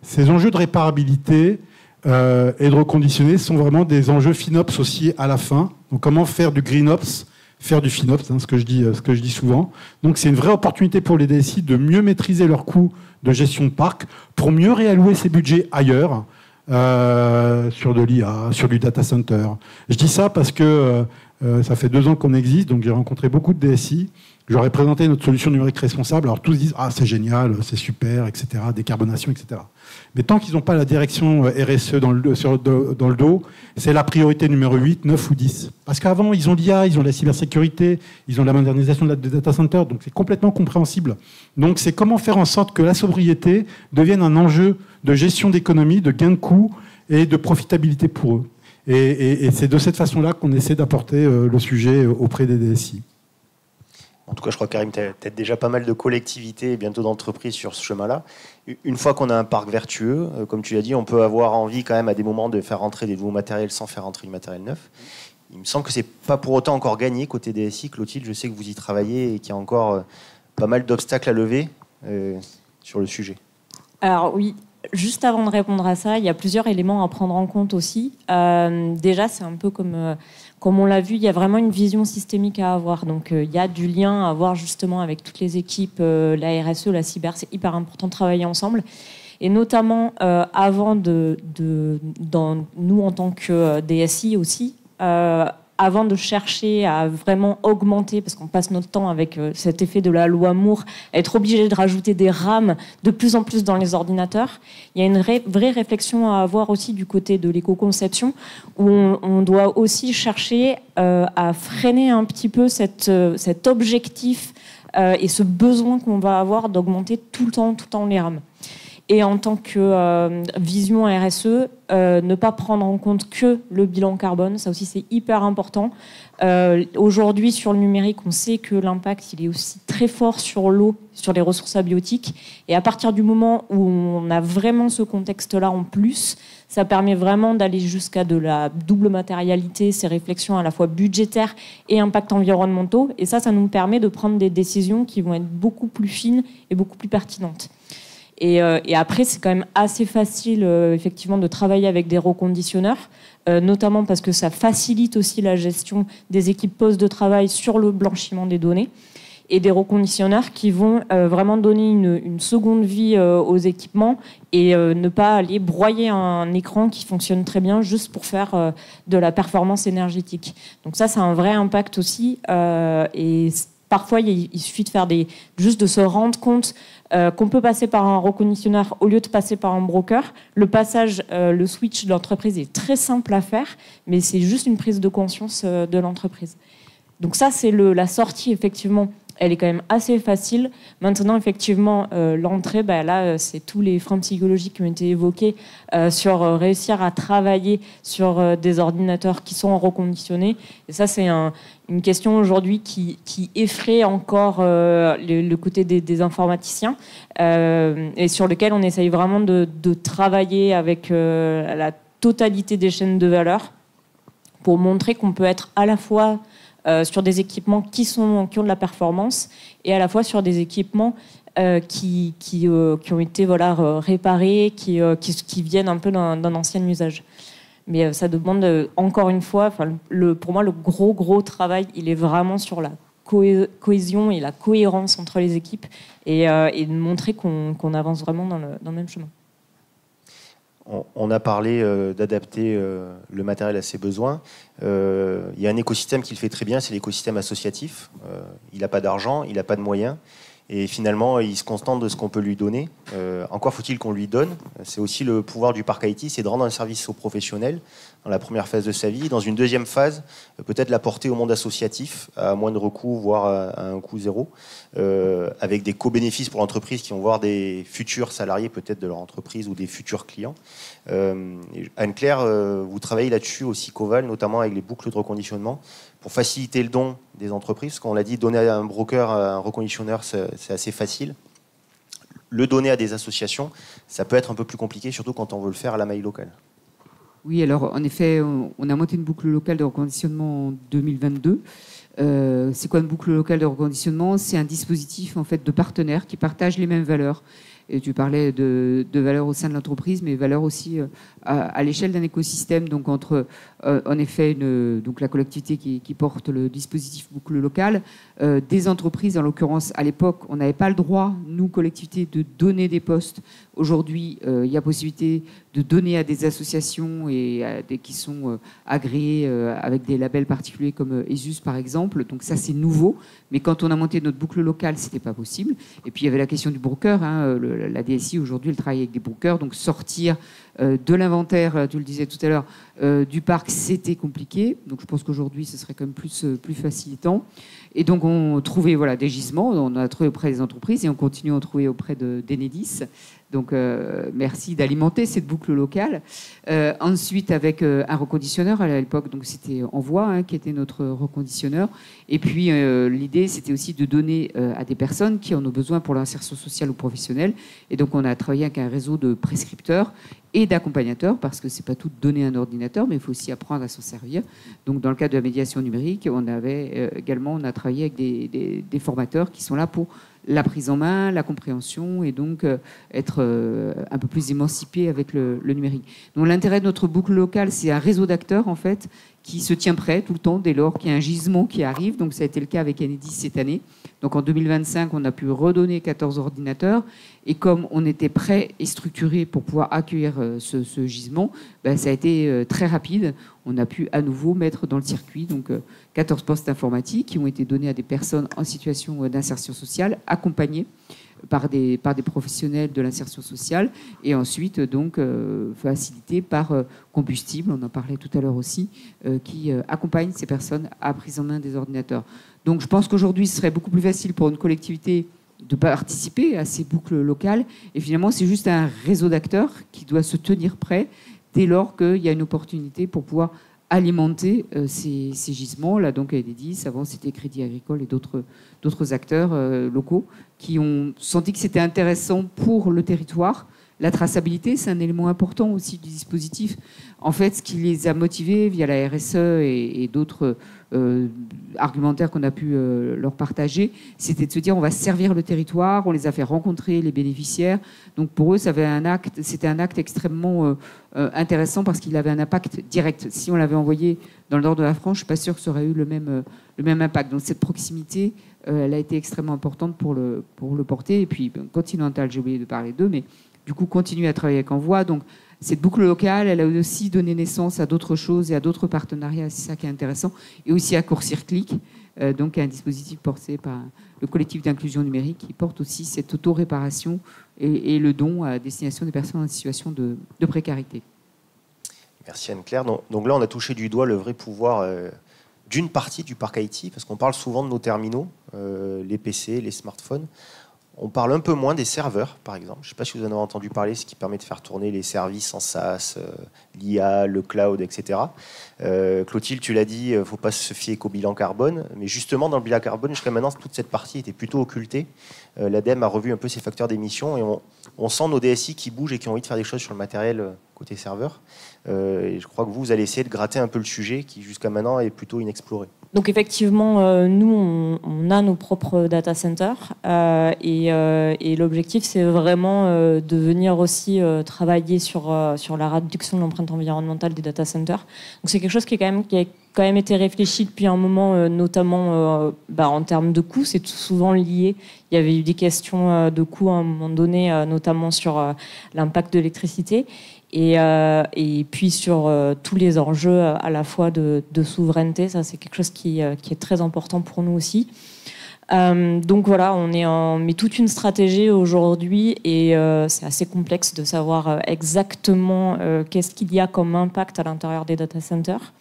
ces enjeux de réparabilité et de reconditionner sont vraiment des enjeux FinOps aussi à la fin. Donc comment faire du GreenOps, faire du FinOps, ce que je dis souvent. Donc c'est une vraie opportunité pour les DSI de mieux maîtriser leurs coûts de gestion de parc pour mieux réallouer ses budgets ailleurs, sur de l'IA, sur du data center. Je dis ça parce que ça fait 2 ans qu'on existe, donc j'ai rencontré beaucoup de DSI. J'aurais présenté notre solution numérique responsable. Alors tous disent c'est génial, c'est super, etc., décarbonation, etc. Mais tant qu'ils n'ont pas la direction RSE dans le dos, c'est la priorité numéro 8, 9 ou 10. Parce qu'avant, ils ont l'IA, ils ont la cybersécurité, ils ont la modernisation des data centers, donc c'est complètement compréhensible. Donc c'est comment faire en sorte que la sobriété devienne un enjeu de gestion d'économie, de gain de coûts et de profitabilité pour eux. Et c'est de cette façon-là qu'on essaie d'apporter le sujet auprès des DSI. En tout cas, je crois, Karim, tu as peut-être déjà pas mal de collectivités et bientôt d'entreprises sur ce chemin-là. Une fois qu'on a un parc vertueux, comme tu l'as dit, on peut avoir envie quand même à des moments de faire rentrer des nouveaux matériels sans faire rentrer du matériel neuf. Il me semble que c'est pas pour autant encore gagné côté DSI. Clotilde, je sais que vous y travaillez et qu'il y a encore pas mal d'obstacles à lever sur le sujet. Alors oui, juste avant de répondre à ça, il y a plusieurs éléments à prendre en compte aussi. Déjà, c'est un peu comme on l'a vu, il y a vraiment une vision systémique à avoir. Donc, il y a du lien à avoir justement avec toutes les équipes, la RSE, la cyber. C'est hyper important de travailler ensemble. Et notamment, avant nous, en tant que DSI aussi, avant de chercher à vraiment augmenter, parce qu'on passe notre temps avec cet effet de la loi Moore, à être obligé de rajouter des RAM de plus en plus dans les ordinateurs, il y a une vraie réflexion à avoir aussi du côté de l'éco-conception, où on doit aussi chercher à freiner un petit peu cet objectif et ce besoin qu'on va avoir d'augmenter tout le temps les RAM. Et en tant que vision RSE, ne pas prendre en compte que le bilan carbone, ça aussi c'est hyper important. Aujourd'hui sur le numérique, on sait que l'impact il est aussi très fort sur l'eau, sur les ressources abiotiques. Et à partir du moment où on a vraiment ce contexte-là en plus, ça permet vraiment d'aller jusqu'à de la double matérialité, ces réflexions à la fois budgétaires et impacts environnementaux. Et ça nous permet de prendre des décisions qui vont être beaucoup plus fines et beaucoup plus pertinentes. Et après, c'est quand même assez facile, effectivement, de travailler avec des reconditionneurs, notamment parce que ça facilite aussi la gestion des équipes postes de travail sur le blanchiment des données, et des reconditionneurs qui vont vraiment donner une seconde vie aux équipements et ne pas aller broyer un écran qui fonctionne très bien juste pour faire de la performance énergétique. Donc ça a un vrai impact aussi. Et parfois, il suffit de faire juste de se rendre compte qu'on peut passer par un reconditionneur au lieu de passer par un broker. Le passage, le switch de l'entreprise est très simple à faire, mais c'est juste une prise de conscience de l'entreprise. Donc ça, c'est la sortie effectivement elle est quand même assez facile. Maintenant, effectivement, l'entrée, là, c'est tous les freins psychologiques qui ont été évoqués sur réussir à travailler sur des ordinateurs qui sont reconditionnés. Et ça, c'est une question aujourd'hui qui effraie encore le côté des informaticiens et sur lequel on essaye vraiment de travailler avec la totalité des chaînes de valeur pour montrer qu'on peut être à la fois sur des équipements qui ont de la performance et à la fois sur des équipements qui ont été réparés, qui viennent un peu d'un ancien usage. Mais ça demande, encore une fois, pour moi, le gros travail, il est vraiment sur la cohésion et la cohérence entre les équipes et de montrer qu'on avance vraiment dans le même chemin. On a parlé d'adapter le matériel à ses besoins. Il y a un écosystème qui le fait très bien, c'est l'écosystème associatif. Il n'a pas d'argent, il n'a pas de moyens. Et finalement, il se contente de ce qu'on peut lui donner. Encore faut-il qu'on lui donne. C'est aussi le pouvoir du parc IT, c'est de rendre un service aux professionnels dans la première phase de sa vie. Dans une deuxième phase, peut-être l'apporter au monde associatif à moindre coût, voire à un coût zéro, avec des co-bénéfices pour l'entreprise qui vont voir des futurs salariés peut-être de leur entreprise ou des futurs clients. Anne-Claire, vous travaillez là-dessus aussi, Coval, notamment avec les boucles de reconditionnement, pour faciliter le don des entreprises. Parce qu'on l'a dit, donner à un broker, à un reconditionneur, c'est assez facile. Le donner à des associations, ça peut être un peu plus compliqué, surtout quand on veut le faire à la maille locale. Oui, alors en effet, on a monté une boucle locale de reconditionnement en 2022. C'est quoi une boucle locale de reconditionnement? C'est un dispositif en fait de partenaires qui partagent les mêmes valeurs. Et tu parlais de valeurs au sein de l'entreprise, mais valeurs aussi à l'échelle d'un écosystème. Donc entre, en effet, donc la collectivité qui porte le dispositif boucle locale, des entreprises, en l'occurrence, à l'époque, on n'avait pas le droit, nous, collectivités, de donner des postes. Aujourd'hui, il y a possibilité de donner à des associations qui sont agréées avec des labels particuliers comme ESUS, par exemple. Donc ça, c'est nouveau. Mais quand on a monté notre boucle locale, c'était pas possible. Et puis, il y avait la question du broker. La DSI, aujourd'hui, elle travaille avec des brokers. Donc sortir de l'inventaire, tu le disais tout à l'heure, du parc, c'était compliqué. Donc je pense qu'aujourd'hui, ce serait quand même plus facilitant. Et donc on trouvait des gisements, on a trouvé auprès des entreprises et on continue à en trouver auprès d'Enedis. Donc merci d'alimenter cette boucle locale. Ensuite, avec un reconditionneur, à l'époque, donc c'était Envoi qui était notre reconditionneur. Et puis l'idée, c'était aussi de donner à des personnes qui en ont besoin pour l'insertion sociale ou professionnelle. Et donc on a travaillé avec un réseau de prescripteurs et d'accompagnateurs, parce que c'est pas tout donner un ordinateur, mais il faut aussi apprendre à s'en servir. Donc dans le cadre de la médiation numérique, on a travaillé avec des formateurs qui sont là pour la prise en main, la compréhension et donc être un peu plus émancipé avec le numérique. Donc l'intérêt de notre boucle locale, c'est un réseau d'acteurs en fait qui se tient prêt tout le temps dès lors qu'il y a un gisement qui arrive. Donc ça a été le cas avec Enedis cette année. Donc en 2025, on a pu redonner 14 ordinateurs et comme on était prêt et structuré pour pouvoir accueillir ce gisement, ça a été très rapide. On a pu à nouveau mettre dans le circuit donc 14 postes informatiques qui ont été donnés à des personnes en situation d'insertion sociale, accompagnées par des professionnels de l'insertion sociale et ensuite donc facilité par Combustible, on en parlait tout à l'heure aussi, qui accompagne ces personnes à prise en main des ordinateurs. Donc je pense qu'aujourd'hui ce serait beaucoup plus facile pour une collectivité de participer à ces boucles locales et finalement c'est juste un réseau d'acteurs qui doit se tenir prêt dès lors qu'il y a une opportunité pour pouvoir alimenter ces gisements. Là, donc, Enedis, avant, c'était Crédit Agricole et d'autres acteurs locaux qui ont senti que c'était intéressant pour le territoire. La traçabilité, c'est un élément important aussi du dispositif. En fait, ce qui les a motivés via la RSE et d'autres argumentaires qu'on a pu leur partager, c'était de se dire on va servir le territoire, on les a fait rencontrer les bénéficiaires. Donc pour eux, c'était un acte extrêmement intéressant parce qu'il avait un impact direct. Si on l'avait envoyé dans le nord de la France, je ne suis pas sûre que ça aurait eu le même impact. Donc cette proximité, elle a été extrêmement importante pour le porter. Et puis Continental, j'ai oublié de parler d'eux, mais du coup, continuer à travailler avec Envoi. Donc, cette boucle locale, elle a aussi donné naissance à d'autres choses et à d'autres partenariats. C'est ça qui est intéressant. Et aussi à Court-Circuit, donc un dispositif porté par le collectif d'inclusion numérique qui porte aussi cette auto-réparation et le don à destination des personnes en situation de précarité. Merci Anne-Claire. Donc là, on a touché du doigt le vrai pouvoir d'une partie du parc IT, parce qu'on parle souvent de nos terminaux, les PC, les smartphones. On parle un peu moins des serveurs, par exemple. Je ne sais pas si vous en avez entendu parler, ce qui permet de faire tourner les services en SaaS, l'IA, le cloud, etc. Clotilde, tu l'as dit, il ne faut pas se fier qu'au bilan carbone. Mais justement, dans le bilan carbone, jusqu'à maintenant, toute cette partie était plutôt occultée. L'ADEME a revu un peu ses facteurs d'émission et on sent nos DSI qui bougent et qui ont envie de faire des choses sur le matériel côté serveur. Et je crois que vous allez essayer de gratter un peu le sujet qui, jusqu'à maintenant, est plutôt inexploré. Donc effectivement, nous, on a nos propres data centers et l'objectif, c'est vraiment de venir aussi travailler sur la réduction de l'empreinte environnementale des data centers. Donc c'est quelque chose qui a quand même été réfléchi depuis un moment, notamment en termes de coûts. C'est souvent lié. Il y avait eu des questions de coûts à un moment donné, notamment sur l'impact de l'électricité. Et puis sur tous les enjeux à la fois de souveraineté, ça c'est quelque chose qui est très important pour nous aussi. Donc voilà, on met toute une stratégie aujourd'hui et c'est assez complexe de savoir exactement qu'est-ce qu'il y a comme impact à l'intérieur des data centers.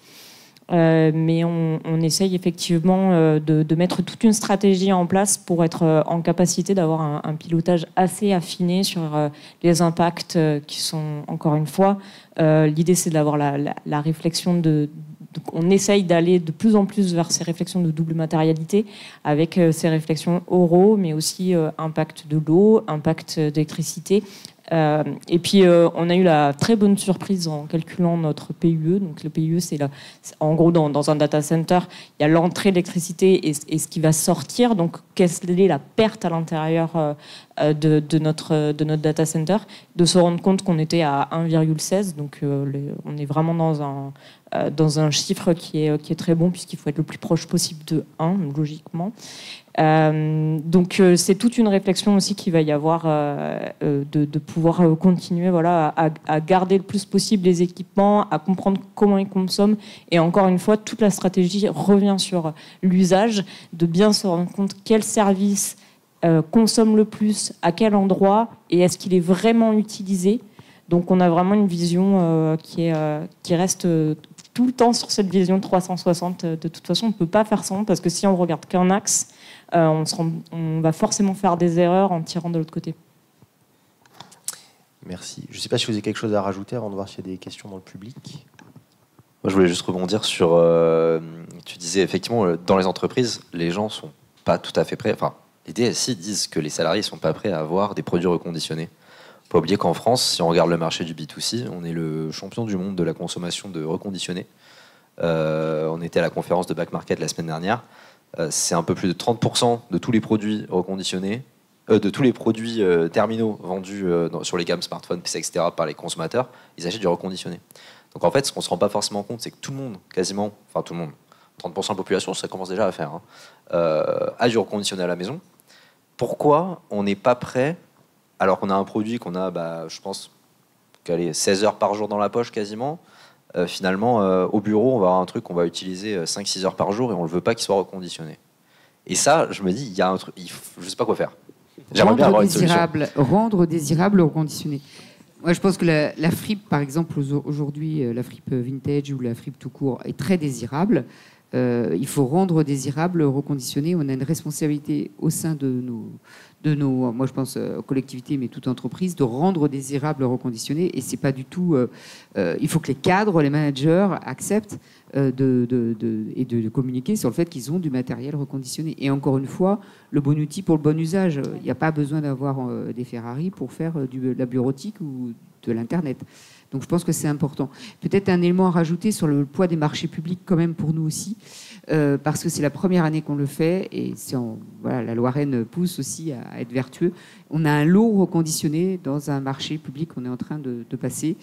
Mais on essaye effectivement de mettre toute une stratégie en place pour être en capacité d'avoir un pilotage assez affiné sur les impacts qui sont, encore une fois, l'idée c'est d'avoir la réflexion on essaye d'aller de plus en plus vers ces réflexions de double matérialité avec ces réflexions oraux, mais aussi impact de l'eau, impact d'électricité. Et puis on a eu la très bonne surprise en calculant notre PUE. Donc le PUE, c'est en gros dans un data center, il y a l'entrée d'électricité et ce qui va sortir. Donc quelle est la perte à l'intérieur de notre data center, de se rendre compte qu'on était à 1,16. Donc on est vraiment dans un chiffre qui est très bon puisqu'il faut être le plus proche possible de 1, logiquement. Donc c'est toute une réflexion aussi qu'il va y avoir de pouvoir continuer à garder le plus possible les équipements, à comprendre comment ils consomment et encore une fois toute la stratégie revient sur l'usage, de bien se rendre compte quel service consomme le plus, à quel endroit et est-ce qu'il est vraiment utilisé. Donc on a vraiment une vision qui reste tout le temps sur cette vision 360. De toute façon on ne peut pas faire sans parce que si on regarde qu'un axe, on va forcément faire des erreurs en tirant de l'autre côté. Merci. Je ne sais pas si vous avez quelque chose à rajouter avant de voir s'il y a des questions dans le public. Moi, je voulais juste rebondir sur... tu disais, effectivement, dans les entreprises, les gens ne sont pas tout à fait prêts. Enfin, les DSI disent que les salariés ne sont pas prêts à avoir des produits reconditionnés. Il ne faut pas oublier qu'en France, si on regarde le marché du B2C, on est le champion du monde de la consommation de reconditionnés. On était à la conférence de Back Market la semaine dernière. C'est un peu plus de 30% de tous les produits reconditionnés, de tous les produits terminaux vendus sur les gammes smartphones, PC, etc. par les consommateurs, ils achètent du reconditionné. Donc en fait, ce qu'on ne se rend pas forcément compte, c'est que tout le monde, quasiment, enfin tout le monde, 30% de la population, ça commence déjà à faire, a du reconditionné à la maison. Pourquoi on n'est pas prêt, alors qu'on a un produit qu'on a, je pense, 16 heures par jour dans la poche quasiment, finalement, au bureau, on va avoir un truc qu'on va utiliser 5-6 heures par jour et on ne veut pas qu'il soit reconditionné. Et ça, je me dis, il y a un truc, je ne sais pas quoi faire. J'aimerais bien avoir une solution. Rendre désirable le reconditionné. Moi, je pense que la fripe, par exemple, aujourd'hui, la fripe vintage ou la fripe tout court est très désirable. Il faut rendre désirable le reconditionné. On a une responsabilité au sein de nos moi je pense collectivités, mais toute entreprise, de rendre désirable le reconditionné. Et c'est pas du tout. Il faut que les cadres, les managers acceptent de communiquer sur le fait qu'ils ont du matériel reconditionné. Et encore une fois, le bon outil pour le bon usage. Il n'y a pas besoin d'avoir des Ferrari pour faire de la bureautique ou de l'Internet. Donc je pense que c'est important. Peut-être un élément à rajouter sur le poids des marchés publics quand même pour nous aussi, parce que c'est la première année qu'on le fait et la loi Rennes pousse aussi à être vertueux. On a un lot reconditionné dans un marché public qu'on est en train de passer,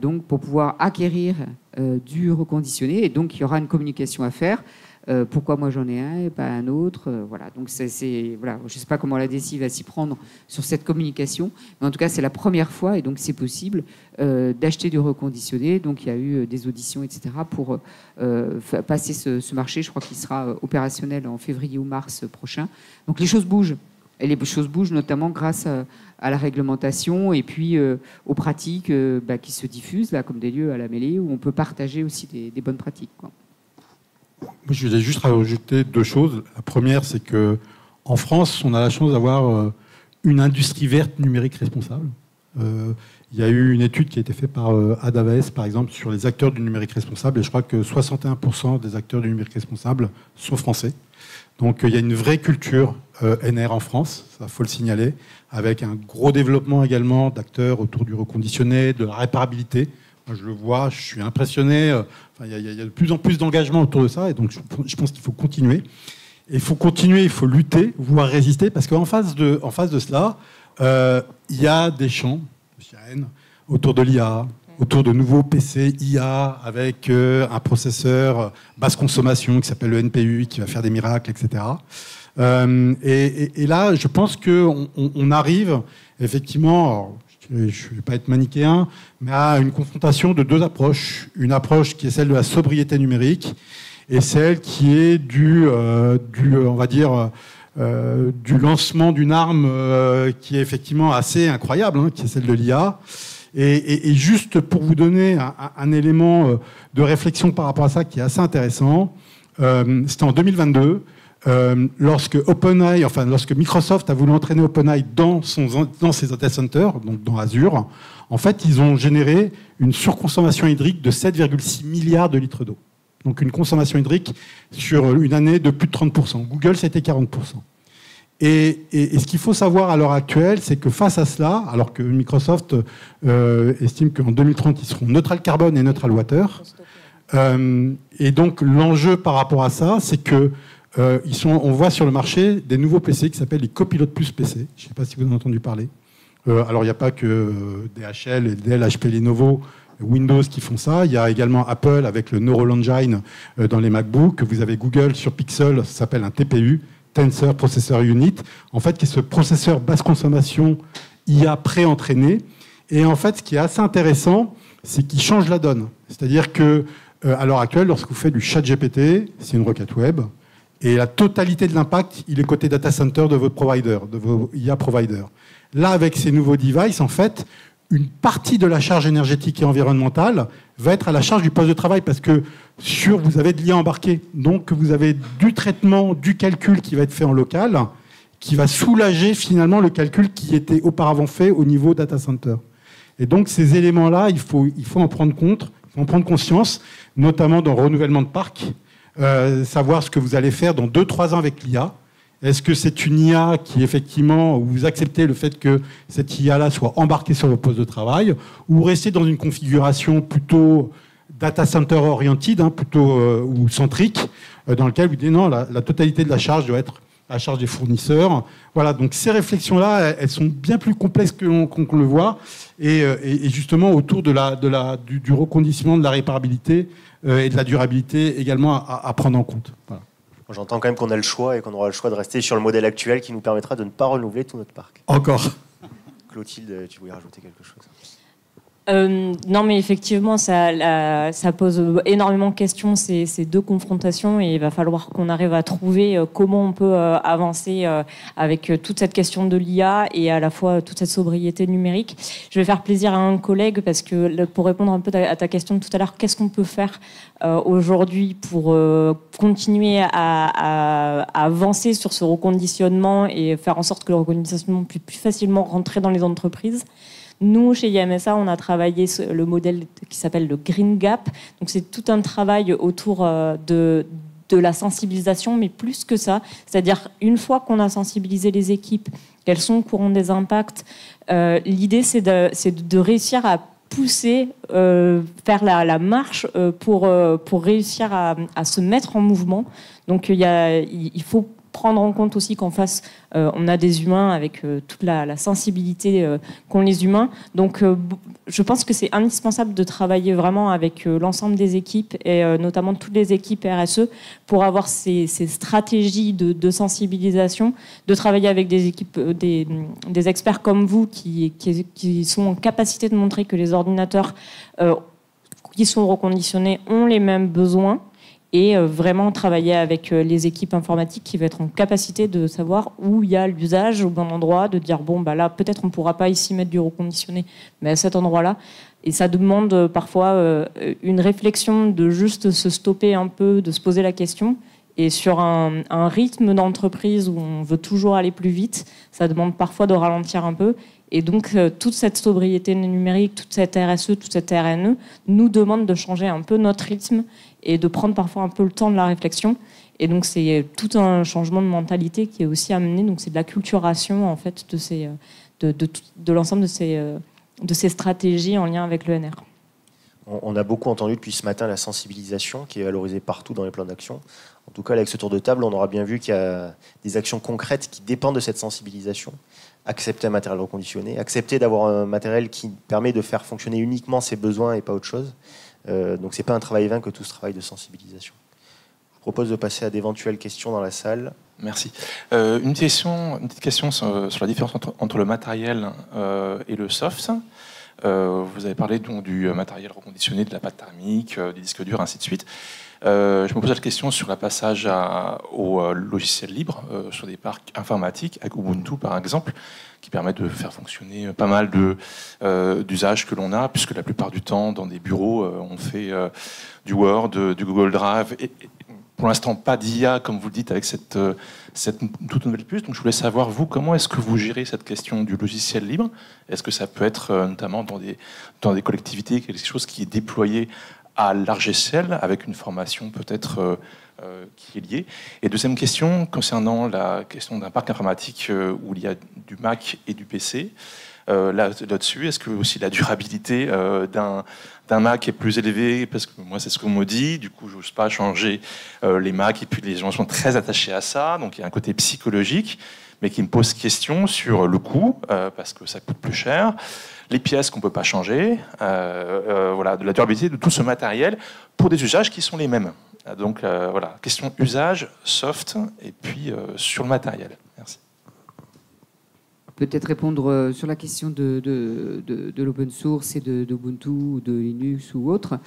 donc pour pouvoir acquérir du reconditionné, et donc il y aura une communication à faire. Pourquoi moi j'en ai un et pas un autre, voilà. Donc voilà, je ne sais pas comment la DSI va s'y prendre sur cette communication, mais en tout cas c'est la première fois et donc c'est possible d'acheter du reconditionné. Donc il y a eu des auditions, etc. pour passer ce marché. Je crois qu'il sera opérationnel en février ou mars prochain. Donc les choses bougent. Et les choses bougent notamment grâce à la réglementation et puis aux pratiques qui se diffusent, là, comme des lieux à la mêlée où on peut partager aussi des bonnes pratiques, quoi. Je voulais juste rajouter 2 choses. La première, c'est qu'en France, on a la chance d'avoir une industrie verte numérique responsable. Il y a eu une étude qui a été faite par Adaves, par exemple, sur les acteurs du numérique responsable. Et je crois que 61% des acteurs du numérique responsable sont français. Donc il y a une vraie culture NR en France, ça faut le signaler, avec un gros développement également d'acteurs autour du reconditionné, de la réparabilité. Moi, je le vois, je suis impressionné. Il y a de plus en plus d'engagement autour de ça, et donc je pense qu'il faut continuer. Et il faut continuer, il faut lutter, voire résister, parce qu'en face de cela, il y a des champs autour de l'IA, autour de nouveaux PC IA avec un processeur basse consommation qui s'appelle le NPU, qui va faire des miracles, etc. Et là, je pense qu'on arrive effectivement, alors, je ne vais pas être manichéen, mais à une confrontation de 2 approches. Une approche qui est celle de la sobriété numérique et celle qui est on va dire, du lancement d'une arme qui est effectivement assez incroyable, qui est celle de l'IA. Et juste pour vous donner un élément de réflexion par rapport à ça qui est assez intéressant, c'était en 2022, lorsque Microsoft a voulu entraîner OpenAI dans ses data centers, donc dans Azure, en fait, ils ont généré une surconsommation hydrique de 7,6 milliards de litres d'eau. Donc une consommation hydrique sur une année de plus de 30%. Google, c'était 40%. Et ce qu'il faut savoir à l'heure actuelle, c'est que face à cela, alors que Microsoft estime qu'en 2030, ils seront neutral carbone et neutral water, et donc l'enjeu par rapport à ça, c'est que on voit sur le marché des nouveaux PC qui s'appellent les Copilot Plus PC. Je ne sais pas si vous en avez entendu parler. Alors il n'y a pas que DHL et Dell, HP, Lenovo, Windows qui font ça. Il y a également Apple avec le Neural Engine dans les MacBooks. Vous avez Google sur Pixel, ça s'appelle un TPU, Tensor Processor Unit, en fait, qui est ce processeur basse consommation IA pré-entraîné. Et en fait, ce qui est assez intéressant, c'est qu'il change la donne. C'est-à-dire que à l'heure actuelle, lorsque vous faites du chat GPT, c'est une requête web, et la totalité de l'impact, il est côté data center de votre provider, de vos IA providers. Là, avec ces nouveaux devices, en fait, une partie de la charge énergétique et environnementale va être à la charge du poste de travail, parce que vous avez de l'IA embarqué. Donc, vous avez du traitement, du calcul qui va être fait en local, qui va soulager finalement le calcul qui était auparavant fait au niveau data center. Et donc, ces éléments-là, il faut en prendre compte, il faut en prendre conscience, notamment dans le renouvellement de parc, savoir ce que vous allez faire dans 2-3 ans avec l'IA. Est-ce que c'est une IA qui, effectivement, où vous acceptez le fait que cette IA-là soit embarquée sur vos postes de travail, ou restez dans une configuration plutôt data center oriented, plutôt ou centrique, dans lequel vous dites non, la totalité de la charge doit être à la charge des fournisseurs. Voilà, donc ces réflexions-là, elles sont bien plus complexes qu'on le voit, et justement autour du reconditionnement, de la réparabilité et de la durabilité également à prendre en compte. Voilà. J'entends quand même qu'on a le choix et qu'on aura le choix de rester sur le modèle actuel qui nous permettra de ne pas renouveler tout notre parc. Encore. Clotilde, tu voulais rajouter quelque chose ? Non, mais effectivement, ça pose énormément de questions, ces 2 confrontations, et il va falloir qu'on arrive à trouver comment on peut avancer avec toute cette question de l'IA et à la fois toute cette sobriété numérique. Je vais faire plaisir à un collègue, parce que pour répondre un peu à ta question de tout à l'heure, qu'est-ce qu'on peut faire aujourd'hui pour continuer à avancer sur ce reconditionnement et faire en sorte que le reconditionnement puisse plus facilement rentrer dans les entreprises. Nous, chez IMSA, on a travaillé le modèle qui s'appelle le Green Gap. Donc, c'est tout un travail autour de la sensibilisation, mais plus que ça. C'est-à-dire, une fois qu'on a sensibilisé les équipes, qu'elles sont au courant des impacts, l'idée, c'est de réussir à pousser, faire la marche pour réussir à se mettre en mouvement. Donc, il faut prendre en compte aussi qu'en face, on a des humains avec toute la sensibilité qu'ont les humains. Donc, je pense que c'est indispensable de travailler vraiment avec l'ensemble des équipes, et notamment toutes les équipes RSE, pour avoir ces stratégies de sensibilisation, de travailler avec des équipes, des experts comme vous qui sont en capacité de montrer que les ordinateurs qui sont reconditionnés ont les mêmes besoins, et vraiment travailler avec les équipes informatiques qui vont être en capacité de savoir où il y a l'usage au bon endroit, de dire bon, bah là, peut-être on ne pourra pas ici mettre du reconditionné, mais à cet endroit-là. Et ça demande parfois une réflexion de juste se stopper un peu, de se poser la question. Et sur un rythme d'entreprise où on veut toujours aller plus vite, ça demande parfois de ralentir un peu. Et donc, toute cette sobriété numérique, toute cette RSE, toute cette RNE nous demande de changer un peu notre rythme et de prendre parfois un peu le temps de la réflexion. Et donc, c'est tout un changement de mentalité qui est aussi amené. Donc, c'est de l'acculturation, en fait, de l'ensemble de ces stratégies en lien avec l'ENR. On a beaucoup entendu depuis ce matin la sensibilisation qui est valorisée partout dans les plans d'action. En tout cas, avec ce tour de table, on aura bien vu qu'il y a des actions concrètes qui dépendent de cette sensibilisation. Accepter un matériel reconditionné, accepter d'avoir un matériel qui permet de faire fonctionner uniquement ses besoins et pas autre chose. Donc ce n'est pas un travail vain que tout ce travail de sensibilisation. Je vous propose de passer à d'éventuelles questions dans la salle. Merci. Une petite question sur la différence entre le matériel et le soft. Vous avez parlé donc du matériel reconditionné, de la pâte thermique, des disques durs, ainsi de suite. Je me pose la question sur le passage au logiciel libre sur des parcs informatiques, avec Ubuntu par exemple, qui permet de faire fonctionner pas mal d'usages que l'on a, puisque la plupart du temps, dans des bureaux, on fait du Word, du Google Drive, et pour l'instant pas d'IA, comme vous le dites, avec cette toute nouvelle puce. Donc je voulais savoir, vous, comment est-ce que vous gérez cette question du logiciel libre? Est-ce que ça peut être notamment dans des collectivités, quelque chose qui est déployé à large échelle, avec une formation peut-être qui est liée? Et deuxième question, concernant la question d'un parc informatique où il y a du Mac et du PC, là-dessus, est-ce que aussi la durabilité d'un Mac est plus élevée? Parce que moi, c'est ce qu'on me dit. Du coup, je n'ose pas changer les Macs. Et puis, les gens sont très attachés à ça. Donc, il y a un côté psychologique, mais qui me pose question sur le coût, parce que ça coûte plus cher. Les pièces qu'on ne peut pas changer. Voilà, de la durabilité de tout ce matériel pour des usages qui sont les mêmes. Donc, voilà, question usage, soft, et puis sur le matériel. Merci. Peut-être répondre sur la question de l'open source et de Ubuntu ou de Linux ou autre.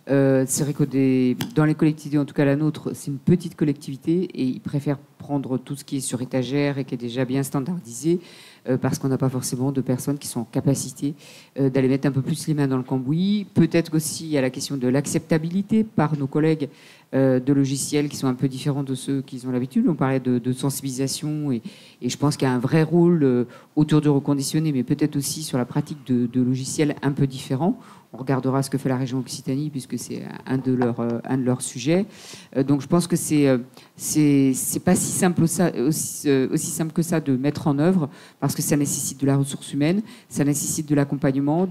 C'est vrai que dans les collectivités, en tout cas la nôtre, c'est une petite collectivité et ils préfèrent prendre tout ce qui est sur étagère et qui est déjà bien standardisé parce qu'on n'a pas forcément de personnes qui sont en capacité d'aller mettre un peu plus les mains dans le cambouis. Peut-être aussi il y a la question de l'acceptabilité par nos collègues de logiciels qui sont un peu différents de ceux qu'ils ont l'habitude. On parlait de sensibilisation et je pense qu'il y a un vrai rôle autour du reconditionné, mais peut-être aussi sur la pratique de logiciels un peu différents. On regardera ce que fait la région Occitanie puisque c'est un de leurs sujets. Donc je pense que c'est pas si simple aussi simple que ça de mettre en œuvre parce que ça nécessite de la ressource humaine, ça nécessite de l'accompagnement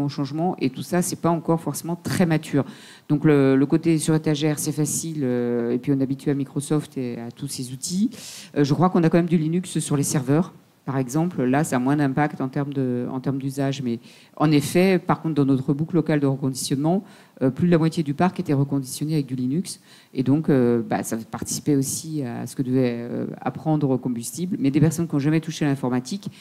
au changement et tout ça c'est pas encore forcément très mature. Donc le côté sur étagère c'est facile et puis on est habitué à Microsoft et à tous ces outils. Je crois qu'on a quand même du Linux sur les serveurs. Par exemple, là, ça a moins d'impact en termes d'usage. Mais en effet, par contre, dans notre boucle locale de reconditionnement, plus de la moitié du parc était reconditionné avec du Linux. Et donc, ça participait aussi à ce que devait apprendre au combustible. Mais des personnes qui n'ont jamais touché à l'informatique,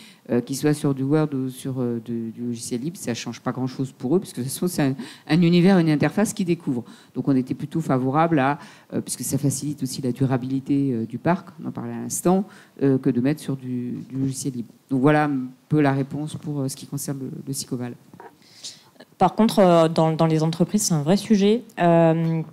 qu'ils soient sur du Word ou sur du logiciel libre, ça ne change pas grand-chose pour eux, parce que c'est un univers, une interface qu'ils découvrent. Donc, on était plutôt favorable puisque ça facilite aussi la durabilité du parc, on en parlait à l'instant, que de mettre sur du logiciel libre. Donc, voilà un peu la réponse pour ce qui concerne le SICOVAL. Par contre, dans les entreprises, c'est un vrai sujet,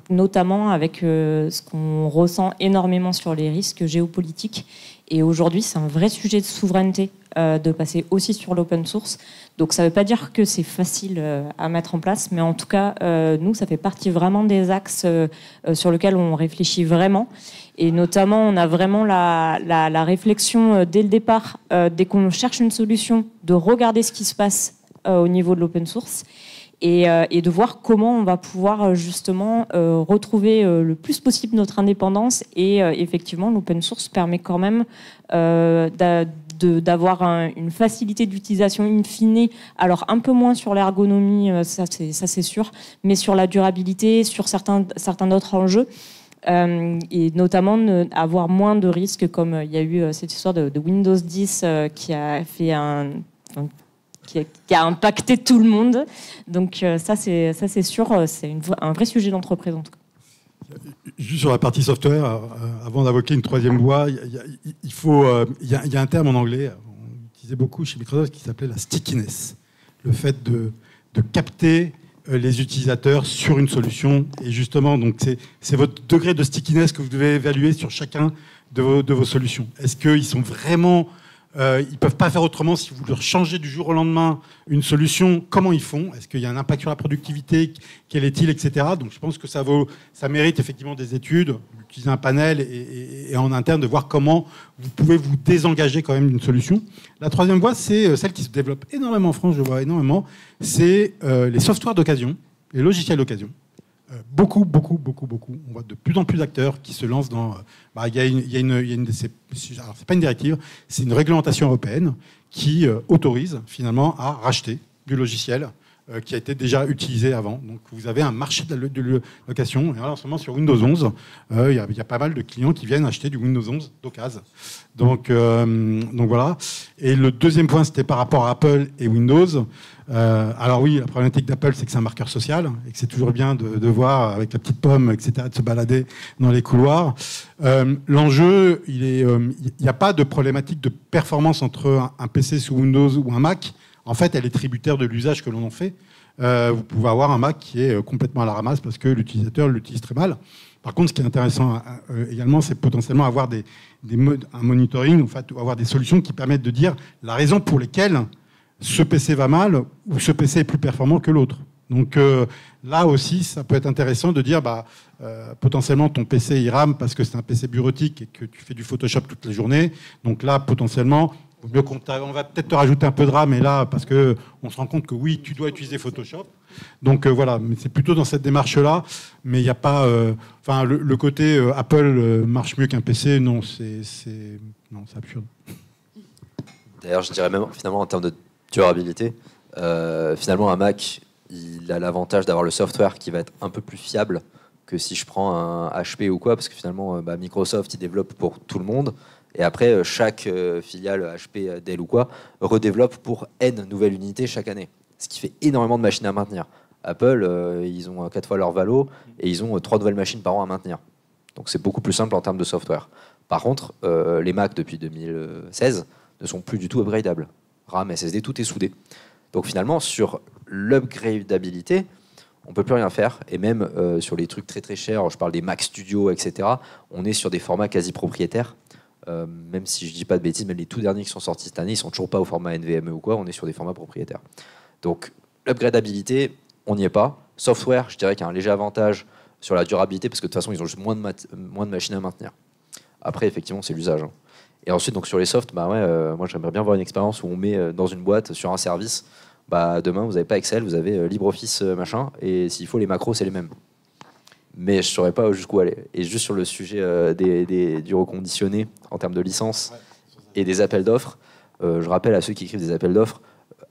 notamment avec ce qu'on ressent énormément sur les risques géopolitiques. Et aujourd'hui, c'est un vrai sujet de souveraineté de passer aussi sur l'open source. Donc, ça ne veut pas dire que c'est facile à mettre en place, mais en tout cas, nous, ça fait partie vraiment des axes sur lesquels on réfléchit vraiment. Et notamment, on a vraiment la réflexion dès le départ, dès qu'on cherche une solution, de regarder ce qui se passe au niveau de l'open source et de voir comment on va pouvoir justement retrouver le plus possible notre indépendance. Et effectivement, l'open source permet quand même d'avoir une facilité d'utilisation in fine, alors un peu moins sur l'ergonomie, ça c'est sûr, mais sur la durabilité, sur certains autres enjeux. Et notamment avoir moins de risques, comme il y a eu cette histoire de Windows 10 qui a fait qui a impacté tout le monde. Donc ça c'est sûr, c'est un vrai sujet d'entreprise en tout cas. Juste sur la partie software, avant d'invoquer une troisième loi, il y a un terme en anglais, on utilisait beaucoup chez Microsoft, qui s'appelait la stickiness. Le fait de capter les utilisateurs sur une solution. Et justement, donc c'est votre degré de stickiness que vous devez évaluer sur chacun de vos solutions. Est-ce qu'ils sont vraiment... ils ne peuvent pas faire autrement si vous leur changez du jour au lendemain une solution, comment ils font? Est-ce qu'il y a un impact sur la productivité? Quel est-il, etc. Donc je pense que ça mérite effectivement des études, d'utiliser un panel et en interne de voir comment vous pouvez vous désengager quand même d'une solution. La troisième voie, c'est celle qui se développe énormément en France, je vois énormément, c'est les softwares d'occasion, les logiciels d'occasion. Beaucoup. On voit de plus en plus d'acteurs qui se lancent dans... il y a une alors, c'est pas une directive, c'est une réglementation européenne qui autorise finalement à racheter du logiciel qui a été déjà utilisé avant. Donc vous avez un marché de location. Et alors, en ce moment, sur Windows 11, il y a pas mal de clients qui viennent acheter du Windows 11 d'occasion. Donc voilà. Et le deuxième point, c'était par rapport à Apple et Windows. Alors oui, la problématique d'Apple, c'est que c'est un marqueur social et que c'est toujours bien de voir avec la petite pomme, etc., de se balader dans les couloirs. L'enjeu, il n'y a pas de problématique de performance entre un PC sous Windows ou un Mac. En fait, elle est tributaire de l'usage que l'on en fait. Vous pouvez avoir un Mac qui est complètement à la ramasse parce que l'utilisateur l'utilise très mal. Par contre, ce qui est intéressant également, c'est potentiellement avoir un monitoring, en fait, avoir des solutions qui permettent de dire la raison pour lesquelles ce PC va mal ou ce PC est plus performant que l'autre. Donc là aussi, ça peut être intéressant de dire potentiellement ton PC il rame parce que c'est un PC bureautique et que tu fais du Photoshop toute la journée. Donc là, potentiellement, on va peut-être te rajouter un peu de RAM, et là, parce qu'on se rend compte que oui, tu dois utiliser Photoshop. Donc voilà, mais c'est plutôt dans cette démarche-là. Mais il n'y a pas... le côté Apple marche mieux qu'un PC, non, c'est absurde. D'ailleurs, je dirais même, finalement, en termes de durabilité, finalement, un Mac, il a l'avantage d'avoir le software qui va être un peu plus fiable que si je prends un HP ou quoi, parce que finalement, Microsoft, il développe pour tout le monde. Et après, chaque filiale HP, Dell ou quoi, redéveloppe pour N nouvelles unités chaque année. Ce qui fait énormément de machines à maintenir. Apple, ils ont 4 fois leur valo et ils ont 3 nouvelles machines par an à maintenir. Donc c'est beaucoup plus simple en termes de software. Par contre, les Mac depuis 2016 ne sont plus du tout upgradables. RAM, SSD, tout est soudé. Donc finalement, sur l'upgradabilité, on ne peut plus rien faire. Et même sur les trucs très très chers, je parle des Mac Studio, etc., on est sur des formats quasi propriétaires. Même si je dis pas de bêtises, mais les tout derniers qui sont sortis cette année, ils sont toujours pas au format NVMe ou quoi, on est sur des formats propriétaires. Donc l'upgradabilité, on n'y est pas. Software, je dirais qu'il y a un léger avantage sur la durabilité, parce que de toute façon, ils ont juste moins de machines à maintenir. Après, effectivement, c'est l'usage. Et ensuite, donc sur les softs, moi j'aimerais bien voir une expérience où on met dans une boîte, sur un service, demain, vous n'avez pas Excel, vous avez LibreOffice machin, et s'il faut, les macros, c'est les mêmes. Mais je ne saurais pas jusqu'où aller. Et juste sur le sujet du reconditionné en termes de licence et des appels d'offres, je rappelle à ceux qui écrivent des appels d'offres,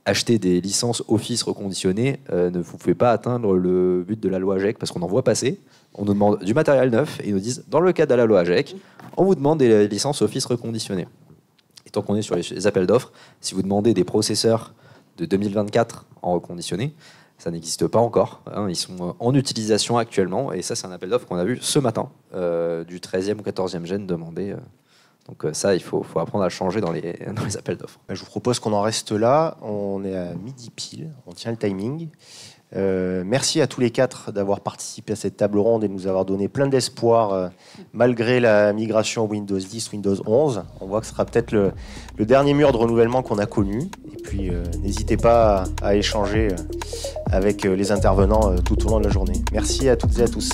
acheter des licences Office reconditionnées, vous ne pouvez pas atteindre le but de la loi AGEC, parce qu'on en voit passer, on nous demande du matériel neuf, et ils nous disent, dans le cadre de la loi AGEC, on vous demande des licences Office reconditionnées. Et tant qu'on est sur les appels d'offres, si vous demandez des processeurs de 2024 en reconditionné, ça n'existe pas encore. Ils sont en utilisation actuellement. Et ça, c'est un appel d'offres qu'on a vu ce matin, du 13e ou 14e gène demandé. Donc ça, il faut apprendre à changer dans les appels d'offres. Je vous propose qu'on en reste là. On est à midi pile. On tient le timing. Merci à tous les 4 d'avoir participé à cette table ronde et de nous avoir donné plein d'espoir malgré la migration Windows 10, Windows 11. On voit que ce sera peut-être le dernier mur de renouvellement qu'on a connu. Et puis n'hésitez pas à échanger avec les intervenants tout au long de la journée. Merci à toutes et à tous.